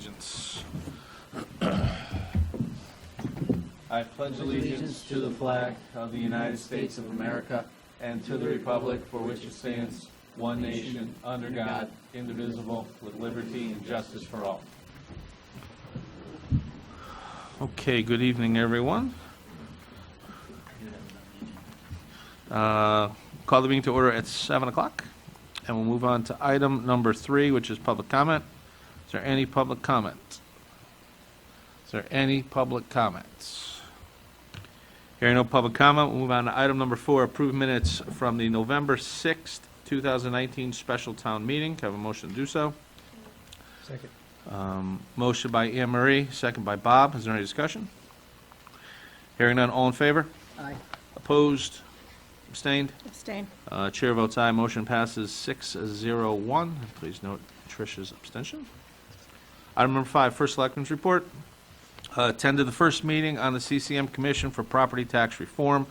allegiance. I pledge allegiance to the flag of the United States of America and to the republic for which it stands, one nation, under God, indivisible, with liberty and justice for all. Okay, good evening, everyone. Call the meeting to order at 7 o'clock, and we'll move on to item number 3, which is public comment. Is there any public comment? Is there any public comments? Hearing no public comment, we'll move on to item number 4, approved minutes from the November 6th, 2019 special town meeting. Can I have a motion to do so? Second. Motion by Anne Marie, second by Bob. Is there any discussion? Hearing none, all in favor? Aye. Opposed? Abstained? Abstain. Chair votes aye. Motion passes 6-0-1. Please note Tricia's abstention. Item number 5, First Selectman's Report. Attended the first meeting on the CCM Commission for Property Tax Reform.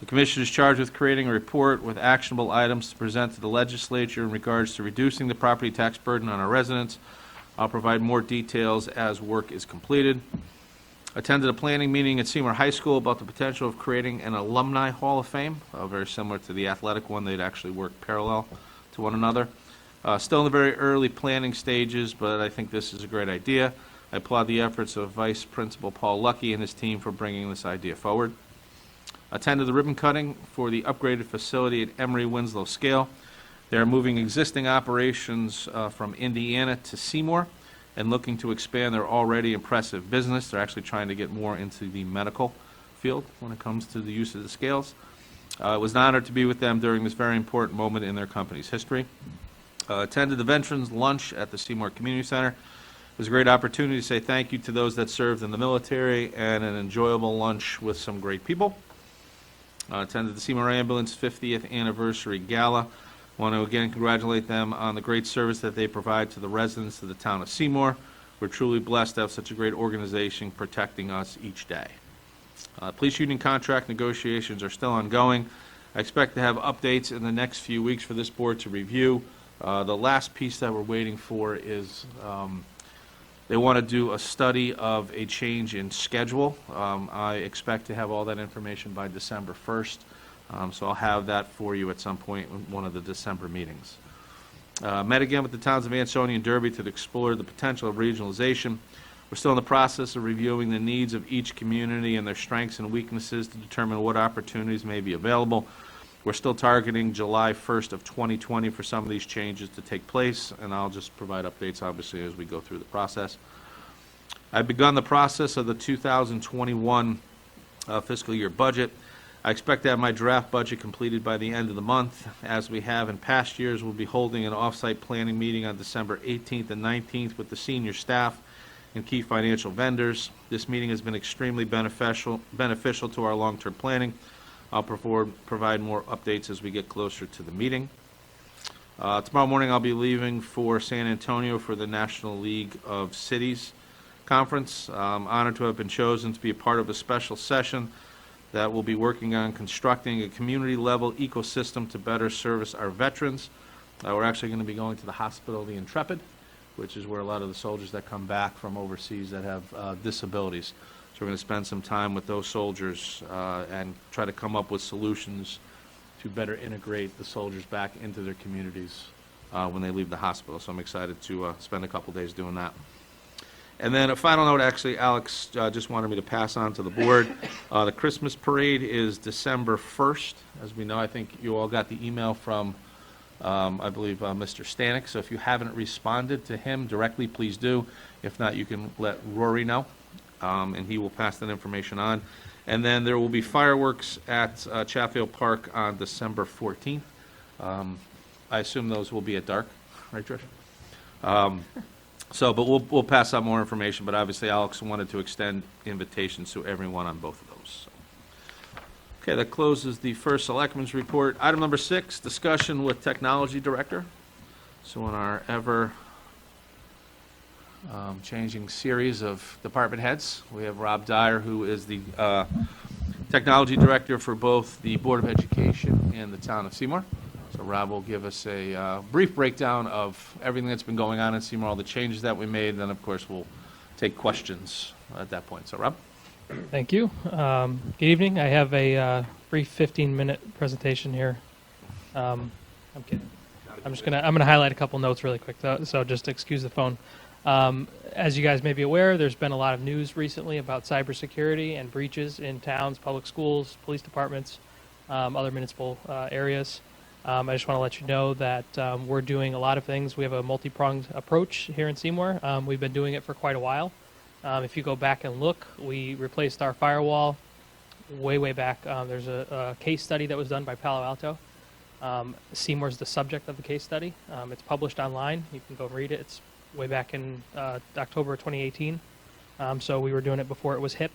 The commission is charged with creating a report with actionable items to present to the legislature in regards to reducing the property tax burden on our residents. I'll provide more details as work is completed. Attended a planning meeting at Seymour High School about the potential of creating an alumni hall of fame, very similar to the athletic one. They'd actually work parallel to one another. Still in the very early planning stages, but I think this is a great idea. I applaud the efforts of Vice Principal Paul Lucky and his team for bringing this idea forward. Attended the ribbon cutting for the upgraded facility at Emery Winslow Scale. They are moving existing operations from Indiana to Seymour and looking to expand their already impressive business. They're actually trying to get more into the medical field when it comes to the use of the scales. It was an honor to be with them during this very important moment in their company's history. Attended the Veterans Lunch at the Seymour Community Center. It was a great opportunity to say thank you to those that served in the military and an enjoyable lunch with some great people. Attended the Seymour Ambulance 50th Anniversary Gala. Want to again congratulate them on the great service that they provide to the residents of the town of Seymour. We're truly blessed to have such a great organization protecting us each day. Police union contract negotiations are still ongoing. I expect to have updates in the next few weeks for this board to review. The last piece that we're waiting for is they want to do a study of a change in schedule. I expect to have all that information by December 1st. So I'll have that for you at some point in one of the December meetings. Met again with the towns of Ansonia and Derby to explore the potential of regionalization. We're still in the process of reviewing the needs of each community and their strengths and weaknesses to determine what opportunities may be available. We're still targeting July 1st of 2020 for some of these changes to take place, and I'll just provide updates, obviously, as we go through the process. I've begun the process of the 2021 fiscal year budget. I expect to have my draft budget completed by the end of the month. As we have in past years, we'll be holding an off-site planning meeting on December 18th and 19th with the senior staff and key financial vendors. This meeting has been extremely beneficial to our long-term planning. I'll provide more updates as we get closer to the meeting. Tomorrow morning, I'll be leaving for San Antonio for the National League of Cities Conference. I'm honored to have been chosen to be a part of a special session that will be working on constructing a community-level ecosystem to better service our veterans. We're actually going to be going to the hospital, the Intrepid, which is where a lot of the soldiers that come back from overseas that have disabilities. So we're going to spend some time with those soldiers and try to come up with solutions to better integrate the soldiers back into their communities when they leave the hospital. So I'm excited to spend a couple days doing that. And then a final note, actually, Alex just wanted me to pass on to the board. The Christmas parade is December 1st. As we know, I think you all got the email from, I believe, Mr. Stanek. So if you haven't responded to him directly, please do. If not, you can let Rory know, and he will pass that information on. And then there will be fireworks at Chatfield Park on December 14th. I assume those will be at dark, right, Trish? But we'll pass out more information, but obviously Alex wanted to extend invitations to everyone on both of those. Okay, that closes the First Selectman's Report. Item number 6, discussion with Technology Director. So in our ever changing series of department heads, we have Rob Dyer, who is the Technology Director for both the Board of Education and the town of Seymour. So So Rob will give us a brief breakdown of everything that's been going on in Seymour, all the changes that we made, and then, of course, we'll take questions at that point. So, Rob? Thank you. Good evening. I have a brief 15-minute presentation here. I'm kidding. I'm gonna highlight a couple notes really quick, though, so just excuse the phone. As you guys may be aware, there's been a lot of news recently about cybersecurity and breaches in towns, public schools, police departments, other municipal areas. I just want to let you know that we're doing a lot of things. We have a multi-pronged approach here in Seymour. We've been doing it for quite a while. If you go back and look, we replaced our firewall way back. There's a case study that was done by Palo Alto. Seymour's the subject of the case study. It's published online. You can go read it. It's way back in October 2018. So we were doing it before it was hip.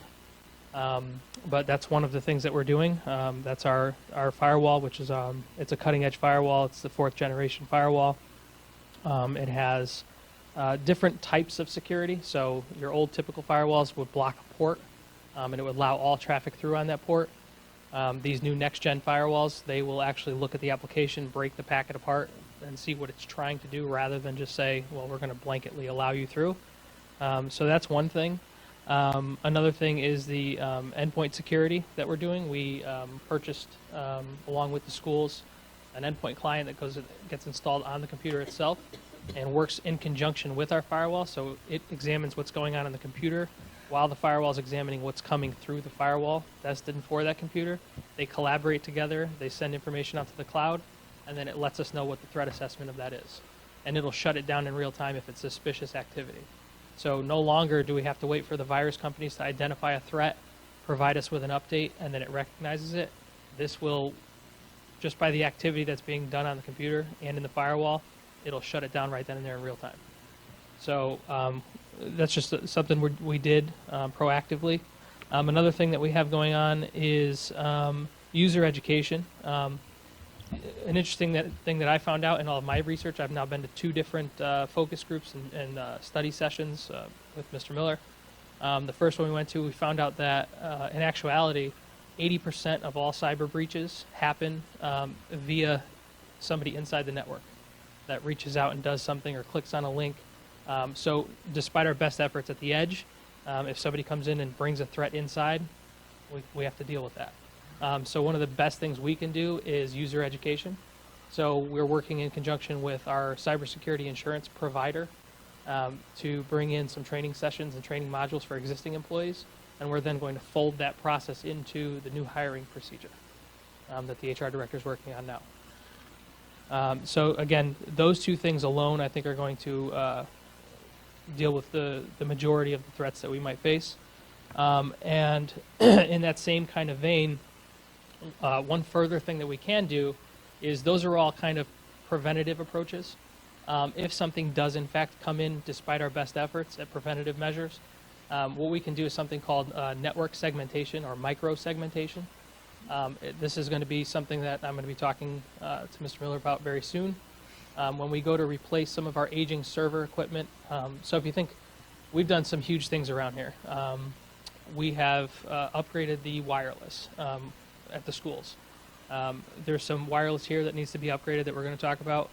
But that's one of the things that we're doing. That's our firewall, which is it's a cutting-edge firewall. It's the 4th generation firewall. It has different types of security. So your old typical firewalls would block a port, and it would allow all traffic through on that port. These new next-gen firewalls, they will actually look at the application, break the packet apart, and see what it's trying to do rather than just say, well, we're going to blanketly allow you through. So that's one thing. Another thing is the endpoint security that we're doing. We purchased, along with the schools, an endpoint client that gets installed on the computer itself and works in conjunction with our firewall. So it examines what's going on the computer while the firewall is examining what's coming through the firewall destined for that computer. They collaborate together. They send information out to the cloud, and then it lets us know what the threat assessment of that is. And it'll shut it down in real time if it's suspicious activity. So no longer do we have to wait for the virus companies to identify a threat, provide us with an update, and then it recognizes it. This will, just by the activity that's being done on the computer and in the firewall, it'll shut it down right then and there in real time. So that's just something we did proactively. Another thing that we have going on is user education. An interesting thing that I found out in all of my research, I've now been to 2 different focus groups and study sessions with Mr. Miller. The first one we went to, we found out that in actuality, 80% of all cyber breaches happen via somebody inside the network that reaches out and does something or clicks on a link. So despite our best efforts at the edge, if somebody comes in and brings a threat inside, we have to deal with that. So one of the best things we can do is user education. So we're working in conjunction with our cybersecurity insurance provider to bring in some training sessions and training modules for existing employees, and we're then going to fold that process into the new hiring procedure that the HR director is working on now. So again, those 2 things alone, I think, are going to deal with the majority of the threats that we might face. And in that same kind of vein, one further thing that we can do is those are all kind of preventative approaches. If something does in fact come in despite our best efforts at preventative measures, what we can do is something called network segmentation or micro segmentation. This is going to be something that I'm going to be talking to Mr. Miller about very soon. When we go to replace some of our aging server equipment, so if you think, we've done some huge things around here. We have upgraded the wireless at the schools. There's some wireless here that needs to be upgraded that we're going to talk about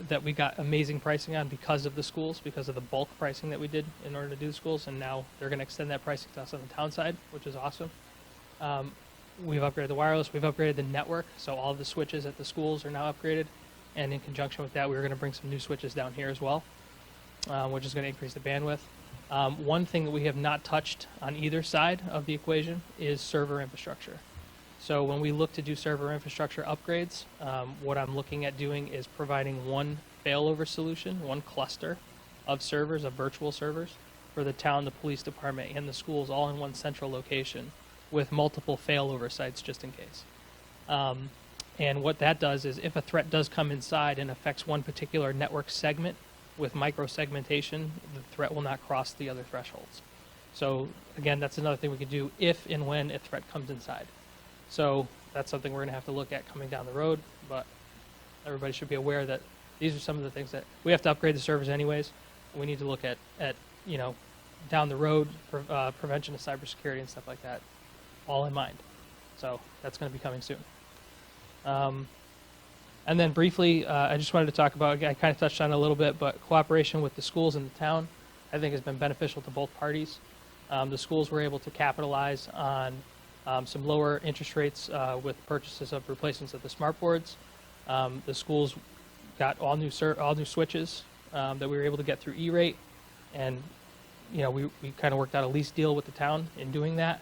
that we got amazing pricing on because of the schools, because of the bulk pricing that we did in order to do the schools, and now they're going to extend that pricing to us on the town side, which is awesome. We've upgraded the wireless. We've upgraded the network, so all of the switches at the schools are now upgraded, and in conjunction with that, we're going to bring some new switches down here as well, which is going to increase the bandwidth. One thing that we have not touched on either side of the equation is server infrastructure. So when we look to do server infrastructure upgrades, what I'm looking at doing is providing one failover solution, one cluster of servers, of virtual servers, for the town, the police department, and the schools all in one central location with multiple failover sites just in case. And what that does is if a threat does come inside and affects one particular network segment with micro-segmentation, the threat will not cross the other thresholds. So again, that's another thing we could do if and when a threat comes inside. So that's something we're going to have to look at coming down the road, but everybody should be aware that these are some of the things that we have to upgrade the servers anyways. We need to look at you know, down the road, prevention of cybersecurity and stuff like that, all in mind. So that's going to be coming soon. And then briefly, I just wanted to talk about, I kind of touched on it a little bit, but cooperation with the schools in the town, I think has been beneficial to both parties. The schools were able to capitalize on some lower interest rates with purchases of replacements of the smart boards. The schools got all new switches that we were able to get through E-rate, and we kind of worked out a lease deal with the town in doing that.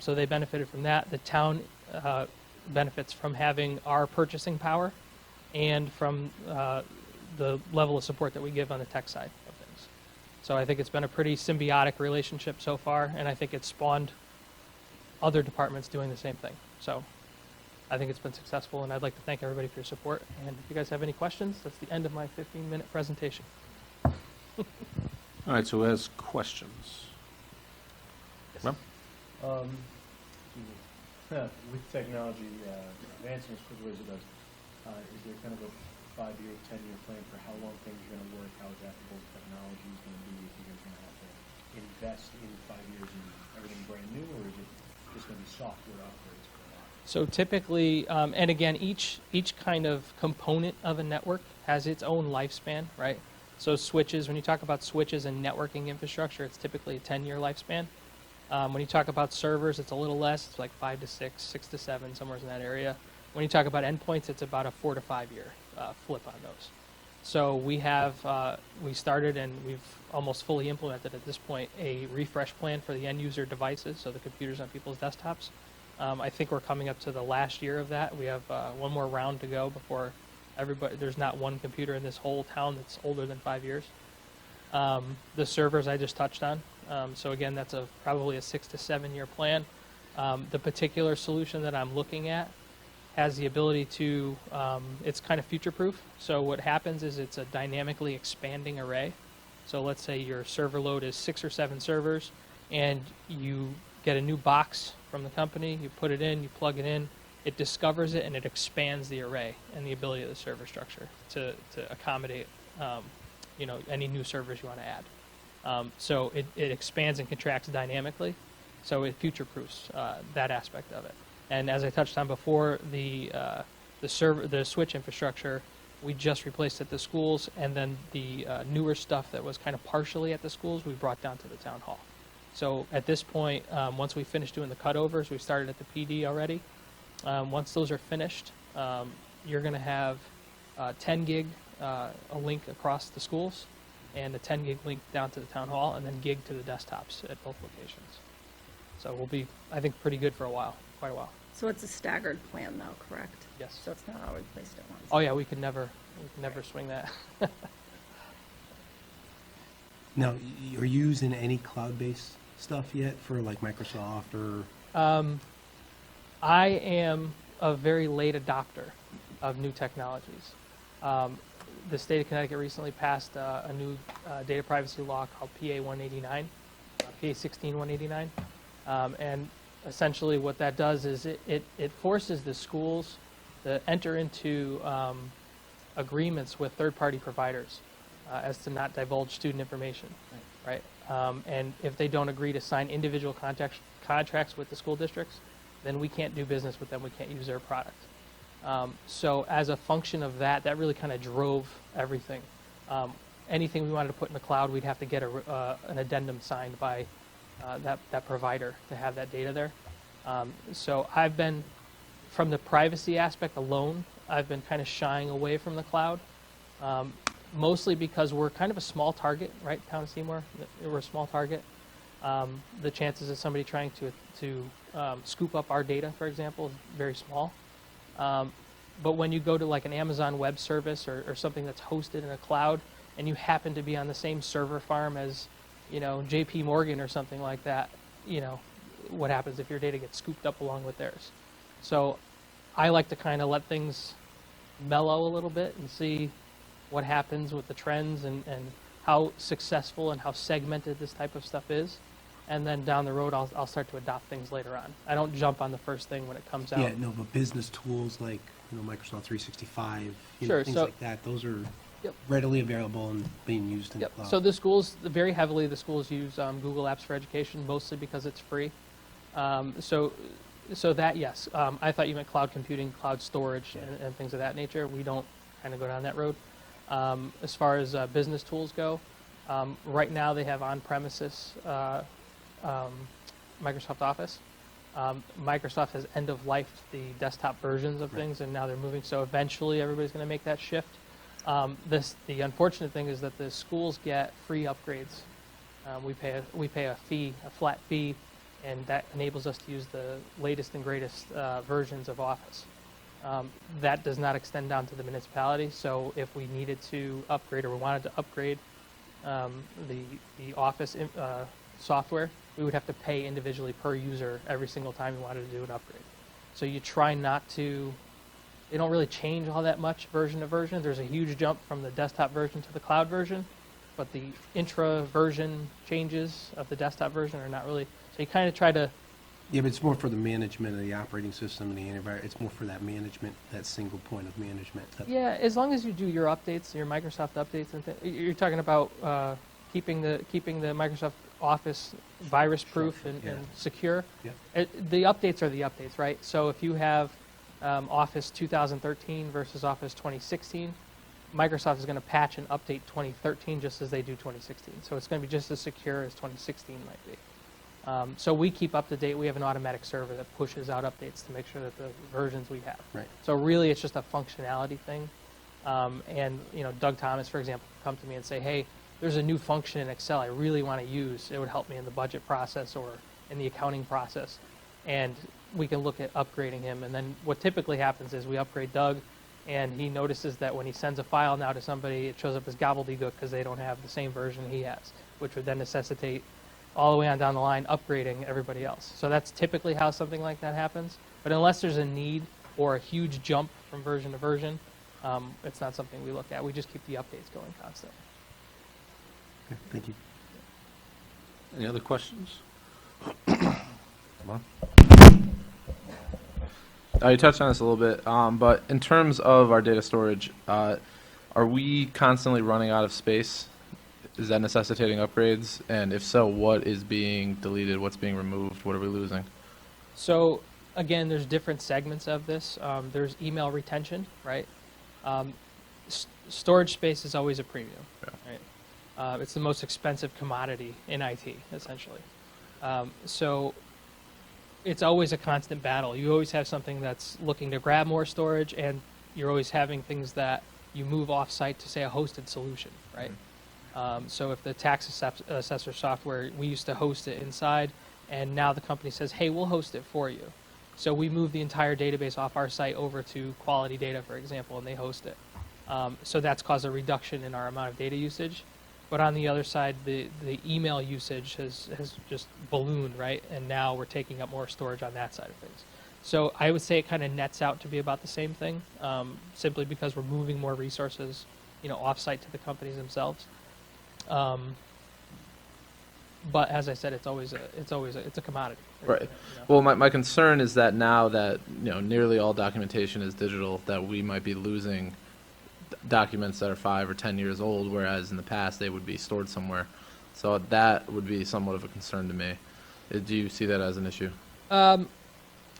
So they benefited from that. The town benefits from having our purchasing power and from the level of support that we give on the tech side of things. So I think it's been a pretty symbiotic relationship so far, and I think it's spawned other departments doing the same thing. So I think it's been successful, and I'd like to thank everybody for your support. And if you guys have any questions, that's the end of my 15-minute presentation. All right, so who has questions? Ma'am? With technology advancing as quickly as it does, is there kind of a 5-year, 10-year plan for how long things are going to work, how adaptable technology is going to be, if you guys are going to have to invest in 5 years in everything brand new, or is it just going to be software upgrades for a while? So typically, and again, each kind of component of a network has its own lifespan, right? So switches, when you talk about switches and networking infrastructure, it's typically a 10-year lifespan. When you talk about servers, it's a little less. It's like 5 to 6, 6 to 7, somewhere in that area. When you talk about endpoints, it's about a 4 to 5 year flip on those. So we started and we've almost fully implemented at this point a refresh plan for the end user devices, so the computers on people's desktops. I think we're coming up to the last year of that. We have one more round to go before there's not one computer in this whole town that's older than 5 years. The servers I just touched on. So again, that's probably a 6 to 7 year plan. The particular solution that I'm looking at has the ability to, it's kind of future-proof. So what happens is it's a dynamically expanding array. So let's say your server load is 6 or 7 servers, and you get a new box from the company, you put it in, you plug it in, it discovers it, and it expands the array and the ability of the server structure to accommodate any new servers you want to add. So it expands and contracts dynamically, so it future-proofs that aspect of it. And as I touched on before, the switch infrastructure, we just replaced at the schools, and then the newer stuff that was kind of partially at the schools, we brought down to the town hall. So at this point, once we finish doing the cutovers, we started at the PD already. Once those are finished, you're going to have 10 gig a link across the schools, and a 10 gig link down to the town hall, and then gig to the desktops at both locations. So we'll be, I think, pretty good for quite a while. So it's a staggered plan though, correct? Yes. So it's not all replaced at once? Oh yeah, we could never swing that. Now, are you using any cloud-based stuff yet for like Microsoft or? I am a very late adopter of new technologies. The state of Connecticut recently passed a new data privacy law called PA 189, PA 16189, and essentially what that does is it forces the schools to enter into agreements with third-party providers as to not divulge student information, right? And if they don't agree to sign individual contracts with the school districts, then we can't do business with them. We can't use their product. So as a function of that, that really kind of drove everything. Anything we wanted to put in the cloud, we'd have to get an addendum signed by that provider to have that data there. So I've been, from the privacy aspect alone, I've been kind of shying away from the cloud, mostly because we're kind of a small target, right, Town of Seymour? We're a small target. The chances of somebody trying to scoop up our data, for example, is very small. But when you go to like an Amazon Web Service or something that's hosted in a cloud, and you happen to be on the same server farm as, J.P. Morgan or something like that, what happens if your data gets scooped up along with theirs? So I like to kind of let things mellow a little bit and see what happens with the trends and how successful and how segmented this type of stuff is. And then down the road, I'll start to adopt things later on. I don't jump on the first thing when it comes out. Yeah, no, but business tools like Microsoft 365, Sure, things like that, those are Yep. readily available and being used in the Yep. cloud. So the schools, very heavily, the schools use Google Apps for Education, mostly because it's free. So So that, yes. I thought you meant cloud computing, cloud storage, and things of that nature. We don't kind of go down that road. As far as business tools go, right now they have on-premises Microsoft Office. Microsoft has end-of-life the desktop versions of things, and now they're moving. So eventually, everybody's going to make that shift. The unfortunate thing is that the schools get free upgrades. We pay a fee, a flat fee, and that enables us to use the latest and greatest versions of Office. That does not extend down to the municipality. So if we needed to upgrade or we wanted to upgrade the Office software, we would have to pay individually per user every single time we wanted to do an upgrade. So you try not to. They don't really change all that much version to version. There's a huge jump from the desktop version to the cloud version, but the intra-version changes of the desktop version are not really. So you kind of try to. Yeah, but it's more for the management of the operating system and the antivirus. It's more for that management, that single point of management. Yeah, as long as you do your updates, your Microsoft updates, and you're talking about keeping the Microsoft Office virus-proof and secure. Yeah. The updates are the updates, right? So if you have Office 2013 versus Office 2016, Microsoft is going to patch and update 2013 just as they do 2016. So it's going to be just as secure as 2016 might be. So we keep up to date. We have an automatic server that pushes out updates to make sure that the versions we have. Right. So really, it's just a functionality thing. And Doug Thomas, for example, could come to me and say, "Hey, there's a new function in Excel I really want to use. It would help me in the budget process or in the accounting process." And we can look at upgrading him. And then what typically happens is we upgrade Doug, and he notices that when he sends a file now to somebody, it shows up as gobbledygook because they don't have the same version he has, which would then necessitate all the way on down the line upgrading everybody else. So that's typically how something like that happens. But unless there's a need or a huge jump from version to version, it's not something we look at. We just keep the updates going constantly. Okay, thank you. Any other questions? Come on. You touched on this a little bit, but in terms of our data storage, are we constantly running out of space? Is that necessitating upgrades? And if so, what is being deleted? What's being removed? What are we losing? So again, there's different segments of this. There's email retention, right? Storage space is always a premium, right? It's the most expensive commodity in IT, essentially. So it's always a constant battle. You always have something that's looking to grab more storage, and you're always having things that you move off-site to, say, a hosted solution, right? So if the tax assessor software, we used to host it inside, and now the company says, hey, we'll host it for you. So we move the entire database off our site over to Quality Data, for example, and they host it. So that's caused a reduction in our amount of data usage. But on the other side, the email usage has just ballooned, right? And now we're taking up more storage on that side of things. So I would say it kind of nets out to be about the same thing, simply because we're moving more resources, off-site to the companies themselves. But as I said, it's a commodity. Right. Well, my concern is that now that nearly all documentation is digital, that we might be losing documents that are 5 or 10 years old, whereas in the past they would be stored somewhere. So that would be somewhat of a concern to me. Do you see that as an issue?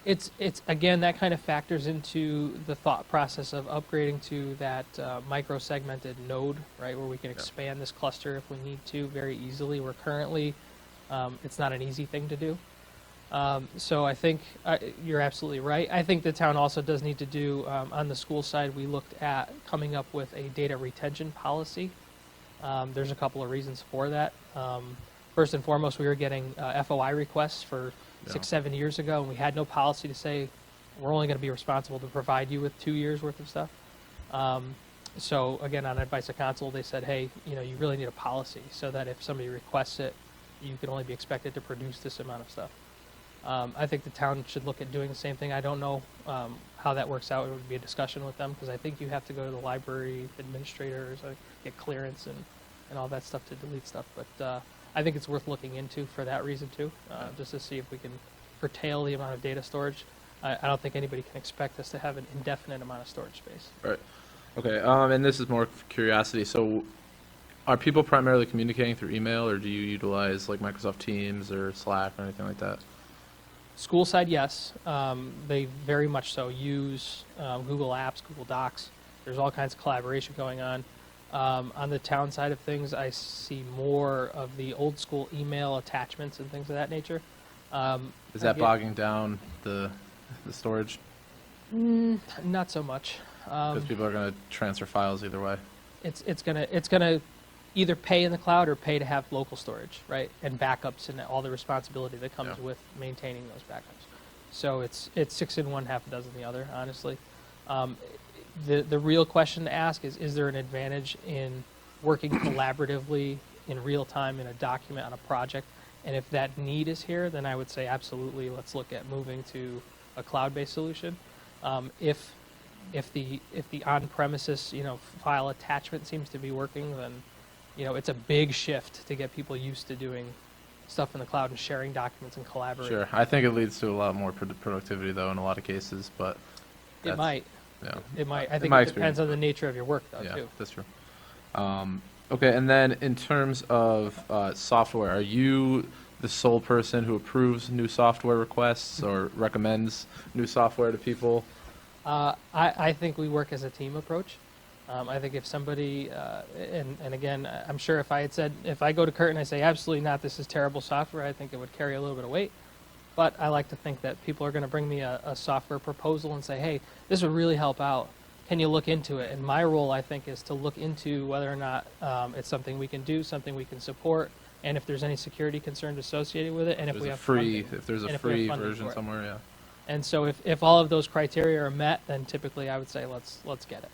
It's again, that kind of factors into the thought process of upgrading to that micro-segmented node, right, where we can expand this cluster if we need to very easily. We're currently, it's not an easy thing to do. So I think you're absolutely right. I think the town also does need to do, on the school side, we looked at coming up with a data retention policy. There's a couple of reasons for that. First and foremost, we were getting FOI requests for 6-7 years ago, and we had no policy to say we're only going to be responsible to provide you with 2 years worth of stuff. So again, on advice of council, they said, hey, you really need a policy so that if somebody requests it, you can only be expected to produce this amount of stuff. I think the town should look at doing the same thing. I don't know how that works out. It would be a discussion with them, because I think you have to go to the library administrators, get clearance and all that stuff to delete stuff. But I think it's worth looking into for that reason too, just to see if we can curtail the amount of data storage. I don't think anybody can expect us to have an indefinite amount of storage space. Right. Okay. And this is more curiosity. So, are people primarily communicating through email, or do you utilize like Microsoft Teams or Slack or anything like that? School side, yes. They very much so use Google Apps, Google Docs. There's all kinds of collaboration going on. On the town side of things, I see more of the old school email attachments and things of that nature. Is that again- bogging down the storage? Not so much. Because people are going to transfer files either way. It's gonna either pay in the cloud or pay to have local storage, right? And backups and all the responsibility that comes Yeah. with maintaining those backups. So it's 6 in one, half a dozen the other, honestly. The real question to ask is there an advantage in working collaboratively in real time in a document on a project? And if that need is here, then I would say absolutely, let's look at moving to a cloud-based solution. If the on-premises, file attachment seems to be working, then, it's a big shift to get people used to doing stuff in the cloud and sharing documents and collaborating. Sure. I think it leads to a lot more productivity, though, in a lot of cases, but It that's- might. yeah. It might. I think my it depends experience. on the nature of your work, though, Yeah, too. that's true. Okay, and then in terms of software, are you the sole person who approves new software requests or recommends new software to people? I think we work as a team approach. I think if somebody, and again, I'm sure if I go to Kurt and I say, absolutely not, this is terrible software, I think it would carry a little bit of weight. But I like to think that people are going to bring me a software proposal and say, hey, this would really help out. Can you look into it? And my role, I think, is to look into whether or not it's something we can do, something we can support, and if there's any security concerns associated with it, and if we have funding. If there's a And if we have free funding version for it. somewhere, yeah. And so if all of those criteria are met, then typically I would say let's get it.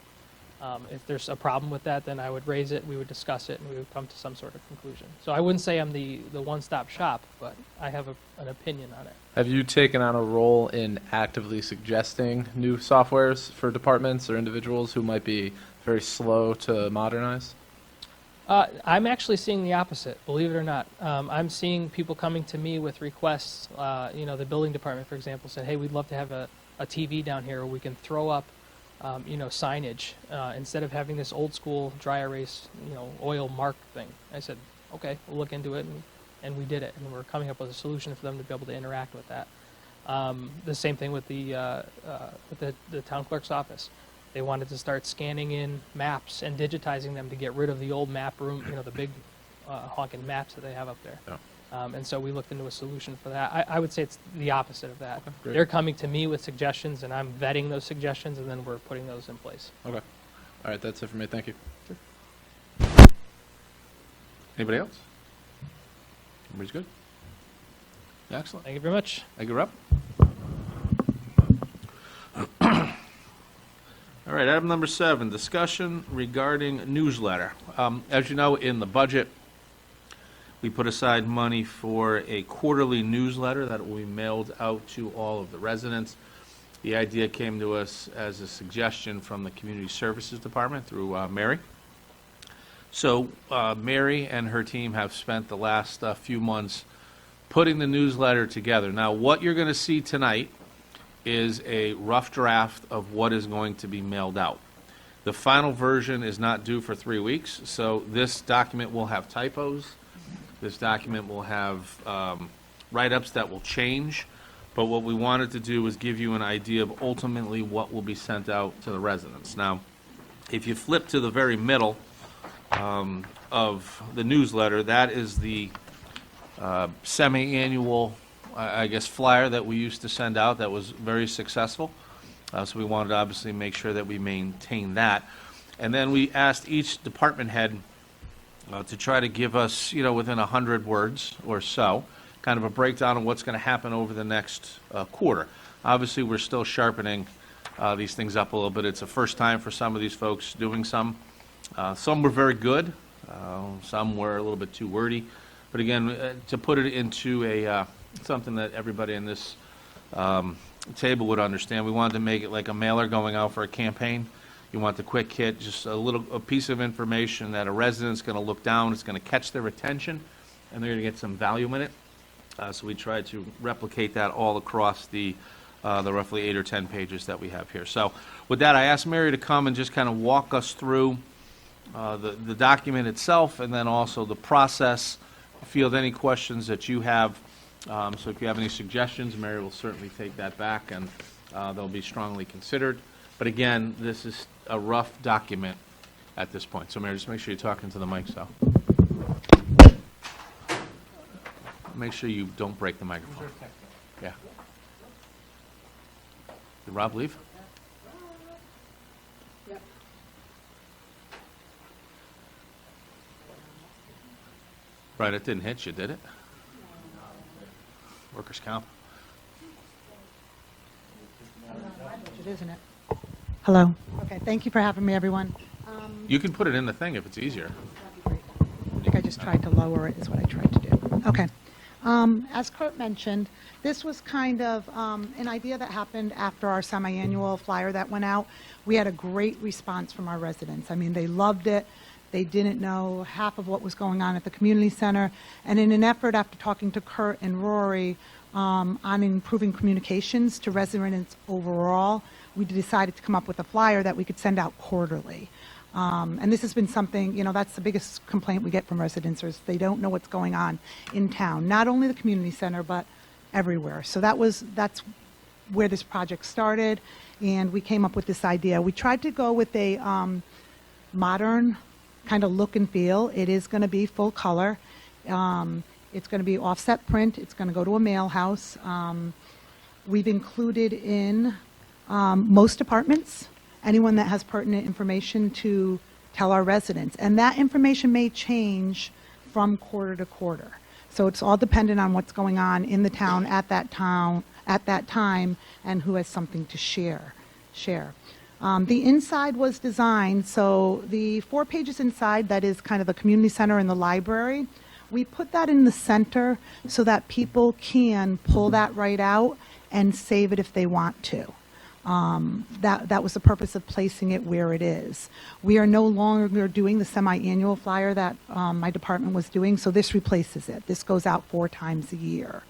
If there's a problem with that, then I would raise it, we would discuss it, and we would come to some sort of conclusion. So I wouldn't say I'm the one-stop shop, but I have an opinion on it. Have you taken on a role in actively suggesting new softwares for departments or individuals who might be very slow to modernize? I'm actually seeing the opposite, believe it or not. I'm seeing people coming to me with requests. The building department, for example, said, hey, we'd love to have a TV down here where we can throw up signage instead of having this old school dry erase, oil mark thing. I said, okay, we'll look into it, and we did it, and we're coming up with a solution for them to be able to interact with that. The same thing with the town clerk's office. They wanted to start scanning in maps and digitizing them to get rid of the old map room, the big honking maps that they have up there. Yeah. And so we looked into a solution for that. I would say it's the opposite of that. Okay, great. They're coming to me with suggestions, and I'm vetting those suggestions, and then we're putting those in place. Okay. All right, that's it for me. Thank you. Anybody else? Everybody's good? Excellent. Thank you very much. Thank you, Rob. All right, item number 7, discussion regarding newsletter. As you know, in the budget, we put aside money for a quarterly newsletter that will be mailed out to all of the residents. The idea came to us as a suggestion from the Community Services Department through Mary. So Mary and her team have spent the last few months putting the newsletter together. Now, what you're going to see tonight is a rough draft of what is going to be mailed out. The final version is not due for 3 weeks, so this document will have typos. This document will have write-ups that will change, but what we wanted to do was give you an idea of ultimately what will be sent out to the residents. Now, if you flip to the very middle of the newsletter, that is the semi-annual, I guess, flyer that we used to send out that was very successful. So we wanted to obviously make sure that we maintain that. And then we asked each department head to try to give us, within 100 words or so, kind of a breakdown of what's going to happen over the next quarter. Obviously, we're still sharpening these things up a little bit. It's the first time for some of these folks doing some. Some were very good. Some were a little bit too wordy. But again, to put it into a something that everybody in this table would understand, we wanted to make it like a mailer going out for a campaign. You want the quick hit, just a piece of information that a resident's going to look down, it's going to catch their attention, and they're going to get some value in it. So we tried to replicate that all across the roughly 8 or 10 pages that we have here. So with that, I asked Mary to come and just kind of walk us through the document itself, and then also the process, field any questions that you have, So if you have any suggestions, Mary will certainly take that back, and they'll be strongly considered. But again, this is a rough document at this point. So Mary, just make sure you're talking to the mic, so. Make sure you don't break the microphone. Yeah. Did Rob leave? Right, it didn't hit you, did it? Workers' comp. Isn't it? Hello. Okay, thank you for having me, everyone. You can put it in the thing if it's easier. I think I just tried to lower it, is what I tried to do. Okay. As Kurt mentioned, this was kind of an idea that happened after our semi-annual flyer that went out. We had a great response from our residents. I mean, they loved it. They didn't know half of what was going on at the community center. And in an effort, after talking to Kurt and Rory on improving communications to residents overall, we decided to come up with a flyer that we could send out quarterly. And this has been something, you know, that's the biggest complaint we get from residents is they don't know what's going on in town, not only the community center, but everywhere. So that's where this project started, and we came up with this idea. We tried to go with a modern kind of look and feel. It is going to be full color. It's going to be offset print. It's going to go to a mail house. We've included in most departments anyone that has pertinent information to tell our residents. And that information may change from quarter to quarter. So it's all dependent on what's going on in the town at that time and who has something to share. The inside was designed, so the 4 pages inside, that is kind of the community center and the library, we put that in the center so that people can pull that right out and save it if they want to. That was the purpose of placing it where it is. We are no longer doing the semi-annual flyer that my department was doing, so this replaces it. This goes out 4 times a year.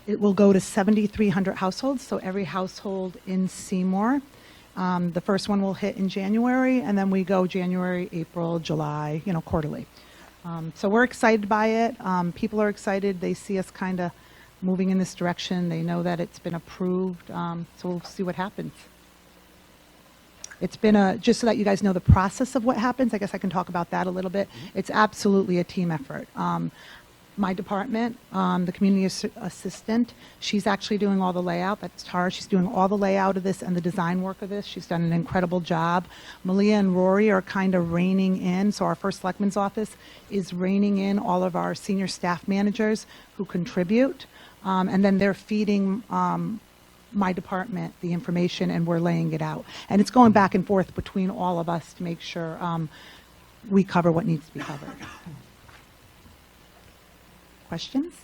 It will go to 7,300 households, so every household in Seymour. The first one will hit in January, and then we go January, April, July, you know, quarterly. So we're excited by it. People are excited. They see us kind of moving in this direction. They know that it's been approved, so we'll see what happens. It's been just so that you guys know the process of what happens, I guess I can talk about that a little bit. It's absolutely a team effort. My department, the community assistant, she's actually doing all the layout. That's Tara. She's doing all the layout of this and the design work of this. She's done an incredible job. Malia and Rory are kind of reining in. So our first selectman's office is reining in all of our senior staff managers who contribute. And then they're feeding my department the information, and we're laying it out. And it's going back and forth between all of us to make sure we cover what needs to be covered. Questions?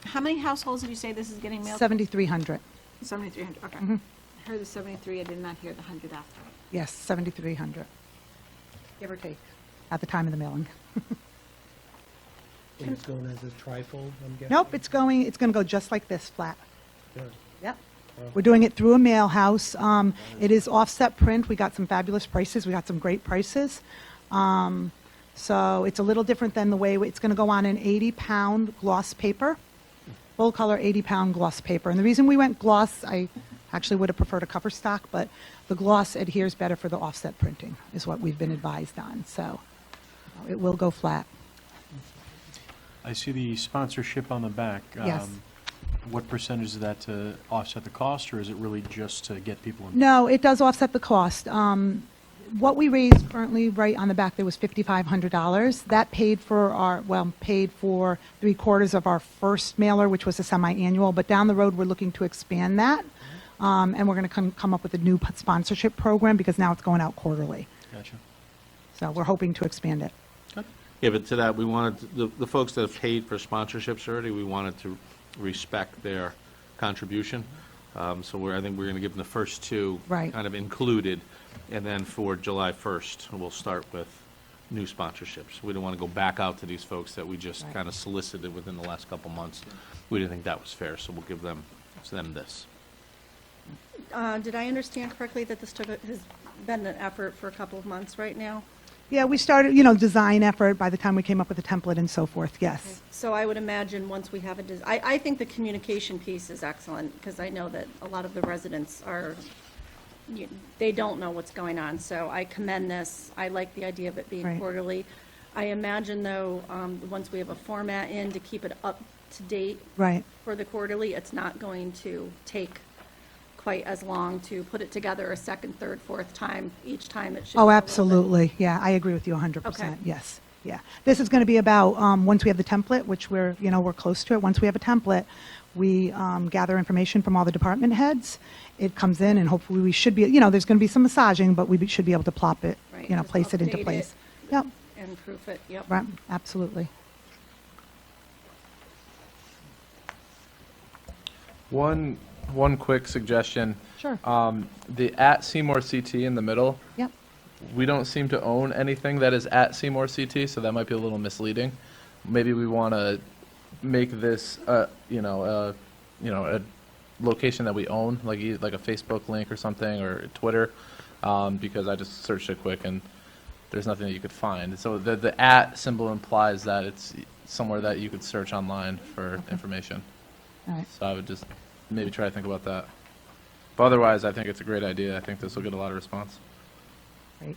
How many households did you say this is getting mailed? 7,300. 7,300, okay. I heard the 73, I did not hear the 100 after. Yes, 7,300. Give or take, at the time of the mailing. And it's going as a trifold, I'm guessing? Nope, it's going to go just like this, flat. Good. Yep. We're doing it through a mail house. It is offset print. We got some fabulous prices. We got some great prices. So it's a little different than the way it's going to go on an 80-pound gloss paper, full color 80-pound gloss paper. And the reason we went gloss, I actually would have preferred a cover stock, but the gloss adheres better for the offset printing, is what we've been advised on. So it will go flat. I see the sponsorship on the back. Yes. What percentage is that to offset the cost, or is it really just to get people in? No, it does offset the cost. What we raised currently, right on the back, there was $5,500. That paid for paid for 3/4 of our first mailer, which was a semi-annual. But down the road, we're looking to expand that, and we're going to come up with a new sponsorship program because now it's going out quarterly. Gotcha. So we're hoping to expand it. Yeah, but to that, we wanted, the folks that have paid for sponsorships already, we wanted to respect their contribution. So I think we're going to give them the first 2 Right. kind of included, and then for July 1st, we'll start with new sponsorships. We don't want to go back out to these folks that we just Right. kind of solicited within the last couple months. We didn't think that was fair, so we'll give them this. Did I understand correctly that this has been an effort for a couple of months right now? Yeah, we started, design effort by the time we came up with the template and so forth, yes. So I would imagine once we have I think the communication piece is excellent, because I know that a lot of the residents are, they don't know what's going on, so I commend this. I like the idea of it being Right. quarterly. I imagine, though, once we have a format in to keep it up to date Right. for the quarterly, it's not going to take quite as long to put it together a second, third, fourth time. Each time it should. Oh, be a little bit- absolutely. Yeah, I agree with you 100%. Okay. Yes. Yeah. This is going to be about, once we have the template, which we're close to it. Once we have a template, we gather information from all the department heads. It comes in and hopefully we should be, there's going to be some massaging, but we should be able to plop it, Right, just place it into update place. it. Yep. And proof it, yep. Right. Absolutely. One quick suggestion. Sure. The at Seymour CT in the middle, Yep. we don't seem to own anything that is at Seymour CT, so that might be a little misleading. Maybe we want to make this, a location that we own, like a Facebook link or something, or Twitter, because I just searched it quick and there's nothing that you could find. So the at symbol implies that it's somewhere that you could search online for information. All right. So I would just maybe try to think about that. But otherwise, I think it's a great idea. I think this will get a lot of response. Great.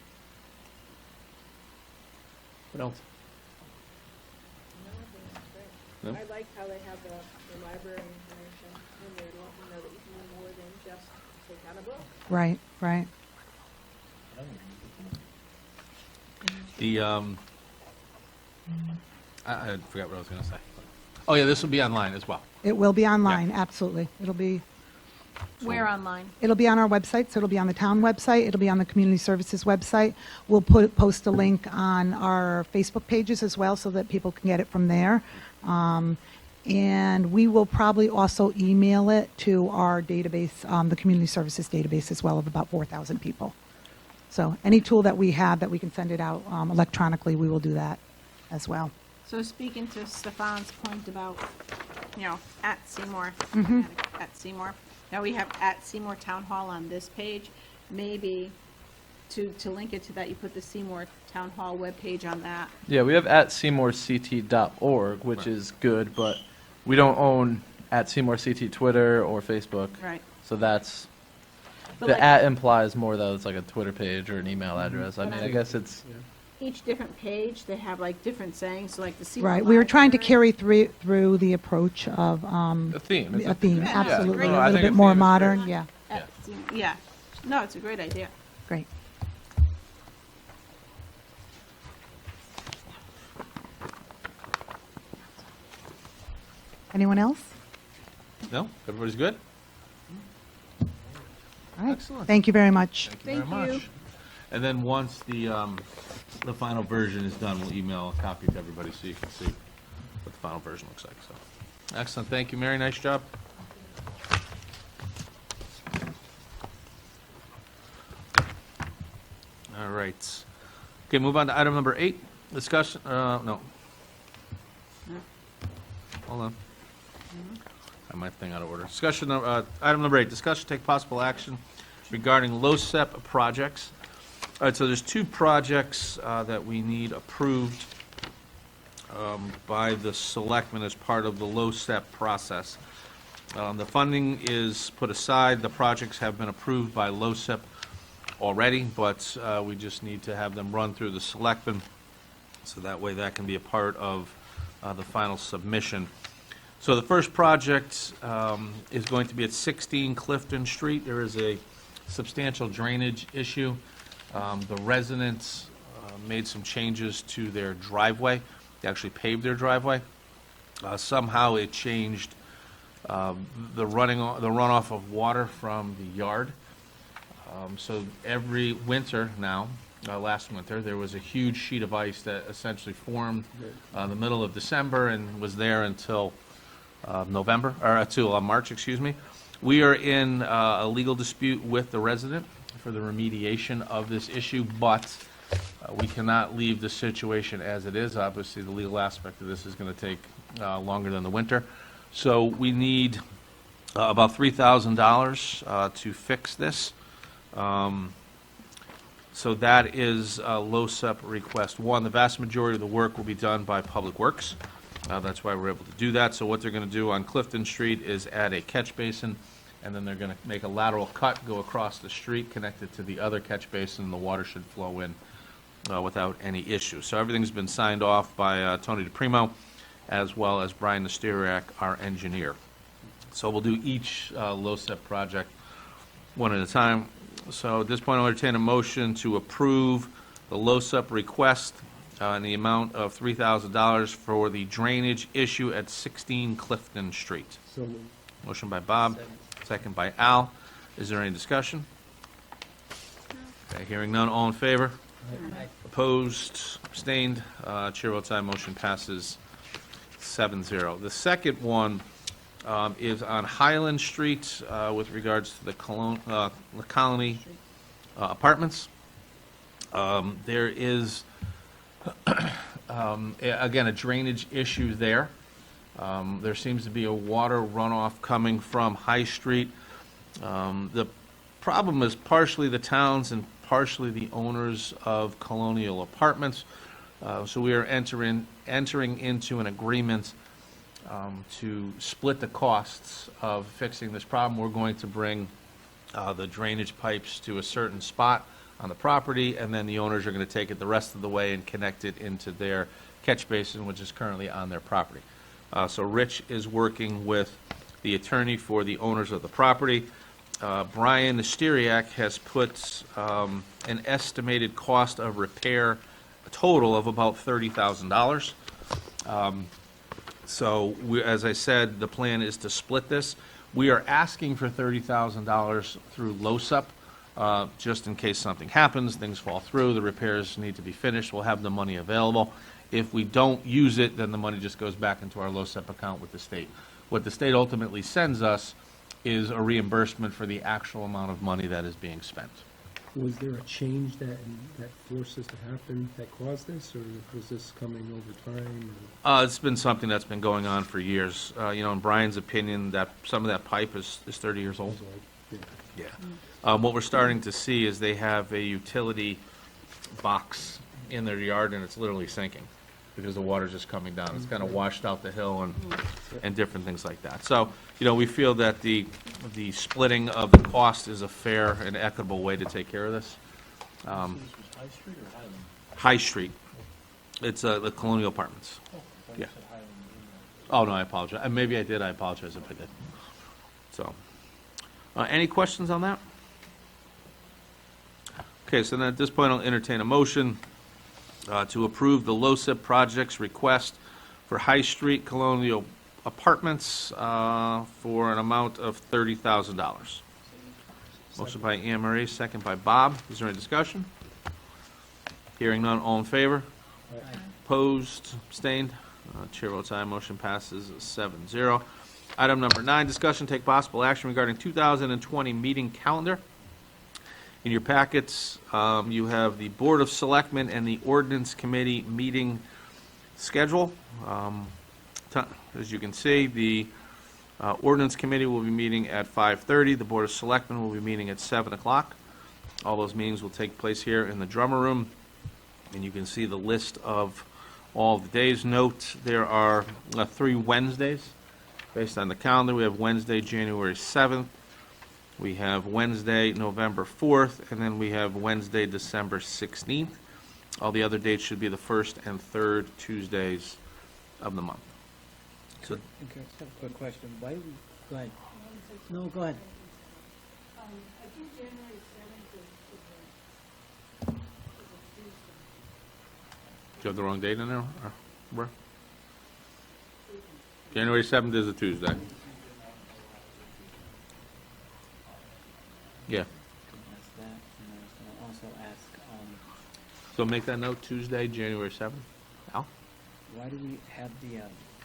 What else? No? I like how they have the library information in there, to let you know that you can do more than just take out a book. Right. Right. The, I forgot what I was going to say. Oh, yeah, this will be online as well. It will be online. Absolutely. It'll be Where online? It'll be on our website, so it'll be on the town website, it'll be on the community services website. We'll post a link on our Facebook pages as well, so that people can get it from there. And we will probably also email it to our database, the community services database as well, of about 4,000 people. So any tool that we have that we can send it out electronically, we will do that as well. So speaking to Stefan's point about, at Seymour, at Seymour. Now we have at Seymour Town Hall on this page. Maybe to link it to that, you put the Seymour Town Hall webpage on that. Yeah, we have at SeymourCT.org, which Right. is good, but we don't own at SeymourCT Twitter or Facebook. Right. So that's, But the like- at implies more that it's like a Twitter page or an email address. I But mean, I- I guess it's, Each different page, they have like different sayings, so like the Seymour. Right, we were trying to Library- carry through the approach of a theme. It's a theme, Yeah, it's a absolutely, great a I little think bit a more theme is great. modern, yeah, At Seymour- Yeah, no, it's a great idea. great. Anyone else? No? Everybody's good? All right, Excellent. thank you very much. Thank you very much. And then once the final version is done, we'll email a copy to everybody so you can see what the final version looks like, so. Excellent, thank you, Mary, nice job. All right. Okay, move on to item number 8, discussion, no. Hold on. I have my thing out of order. Discussion, item number 8, discussion, take possible action regarding LoCEP projects. All right, so there's 2 projects that we need approved by the selectmen as part of the LoCEP process. The funding is put aside, the projects have been approved by LoCEP already, but we just need to have them run through the selectmen, so that way that can be a part of the final submission. So the first project is going to be at 16 Clifton Street. There is a substantial drainage issue. The residents made some changes to their driveway. They actually paved their driveway. Somehow it changed the runoff of water from the yard. So every winter now, last winter, there was a huge sheet of ice that essentially formed the middle of December and was there until November, or until March, excuse me. We are in a legal dispute with the resident for the remediation of this issue, but we cannot leave the situation as it is. Obviously, the legal aspect of this is going to take longer than the winter. So we need about $3,000 to fix this. So that is LoSEP request one. The vast majority of the work will be done by Public Works. That's why we're able to do that. So what they're going to do on Clifton Street is add a catch basin, and then they're going to make a lateral cut, go across the street, connect it to the other catch basin, and the water should flow in without any issue. So everything's been signed off by Tony DePrimo, as well as Brian Nesteriak, our engineer. So we'll do each LoSEP project one at a time. So at this point, I'll entertain a motion to approve the LoSEP request in the amount of $3,000 for the drainage issue at 16 Clifton Street. So moved. Motion by Bob, second by Al. Is there any discussion? Okay, hearing none, all in favor? Opposed, abstained, chair votes aye, motion passes 7-0. The second one is on Highland Street with regards to the Colony Apartments. There is, again, a drainage issue there. There seems to be a water runoff coming from High Street. The problem is partially the towns and partially the owners of Colonial Apartments. So we are entering into an agreement to split the costs of fixing this problem. We're going to bring the drainage pipes to a certain spot on the property, and then the owners are going to take it the rest of the way and connect it into their catch basin, which is currently on their property. So Rich is working with the attorney for the owners of the property. Brian Nesteriak has put an estimated cost of repair, a total of about $30,000. So as I said, the plan is to split this. We are asking for $30,000 through LoSEP, just in case something happens, things fall through, the repairs need to be finished, we'll have the money available. If we don't use it, then the money just goes back into our LoSEP account with the state. What the state ultimately sends us is a reimbursement for the actual amount of money that is being spent. Was there a change that forced this to happen that caused this, or was this coming over time? It's been something that's been going on for years. In Brian's opinion, that some of that pipe is 30 years old. Yeah. What we're starting to see is they have a utility box in their yard, and it's literally sinking because the water's just coming down. It's kind of washed out the hill and different things like that. So, we feel that the splitting of the cost is a fair and equitable way to take care of this. This was High Street or Highland? High Street. It's the Colonial Apartments. Oh, I thought Yeah. you said Highland in there. Oh, no, I apologize. Maybe I did. I apologize if I did. So, any questions on that? Okay, so then at this point, I'll entertain a motion to approve the LoSEP project's request for High Street Colonial Apartments for an amount of $30,000. Motion by Anne Marie, second by Bob. Is there any discussion? Hearing none, all in favor? Opposed, abstained? Chair votes aye, motion passes 7-0. Item number 9, discussion, take possible action regarding 2020 meeting calendar. In your packets, you have the Board of Selectmen and the Ordinance Committee meeting schedule. As you can see, the Ordinance Committee will be meeting at 5:30. The Board of Selectmen will be meeting at 7 o'clock. All those meetings will take place here in the drummer room, and you can see the list of all the days. Note, there are 3 Wednesdays based on the calendar. We have Wednesday, January 7th. We have Wednesday, November 4th, and then we have Wednesday, December 16th. All the other dates should be the 1st and 3rd Tuesdays of the month. So, Okay, I just have a quick question. Why do we, go ahead. No, go ahead. I think January 7th is do you have the wrong date in there? Or where? January 7th is a Tuesday. Yeah. Ask that, and I was gonna also ask, So make that note, Tuesday, January 7th. Al? why do we have the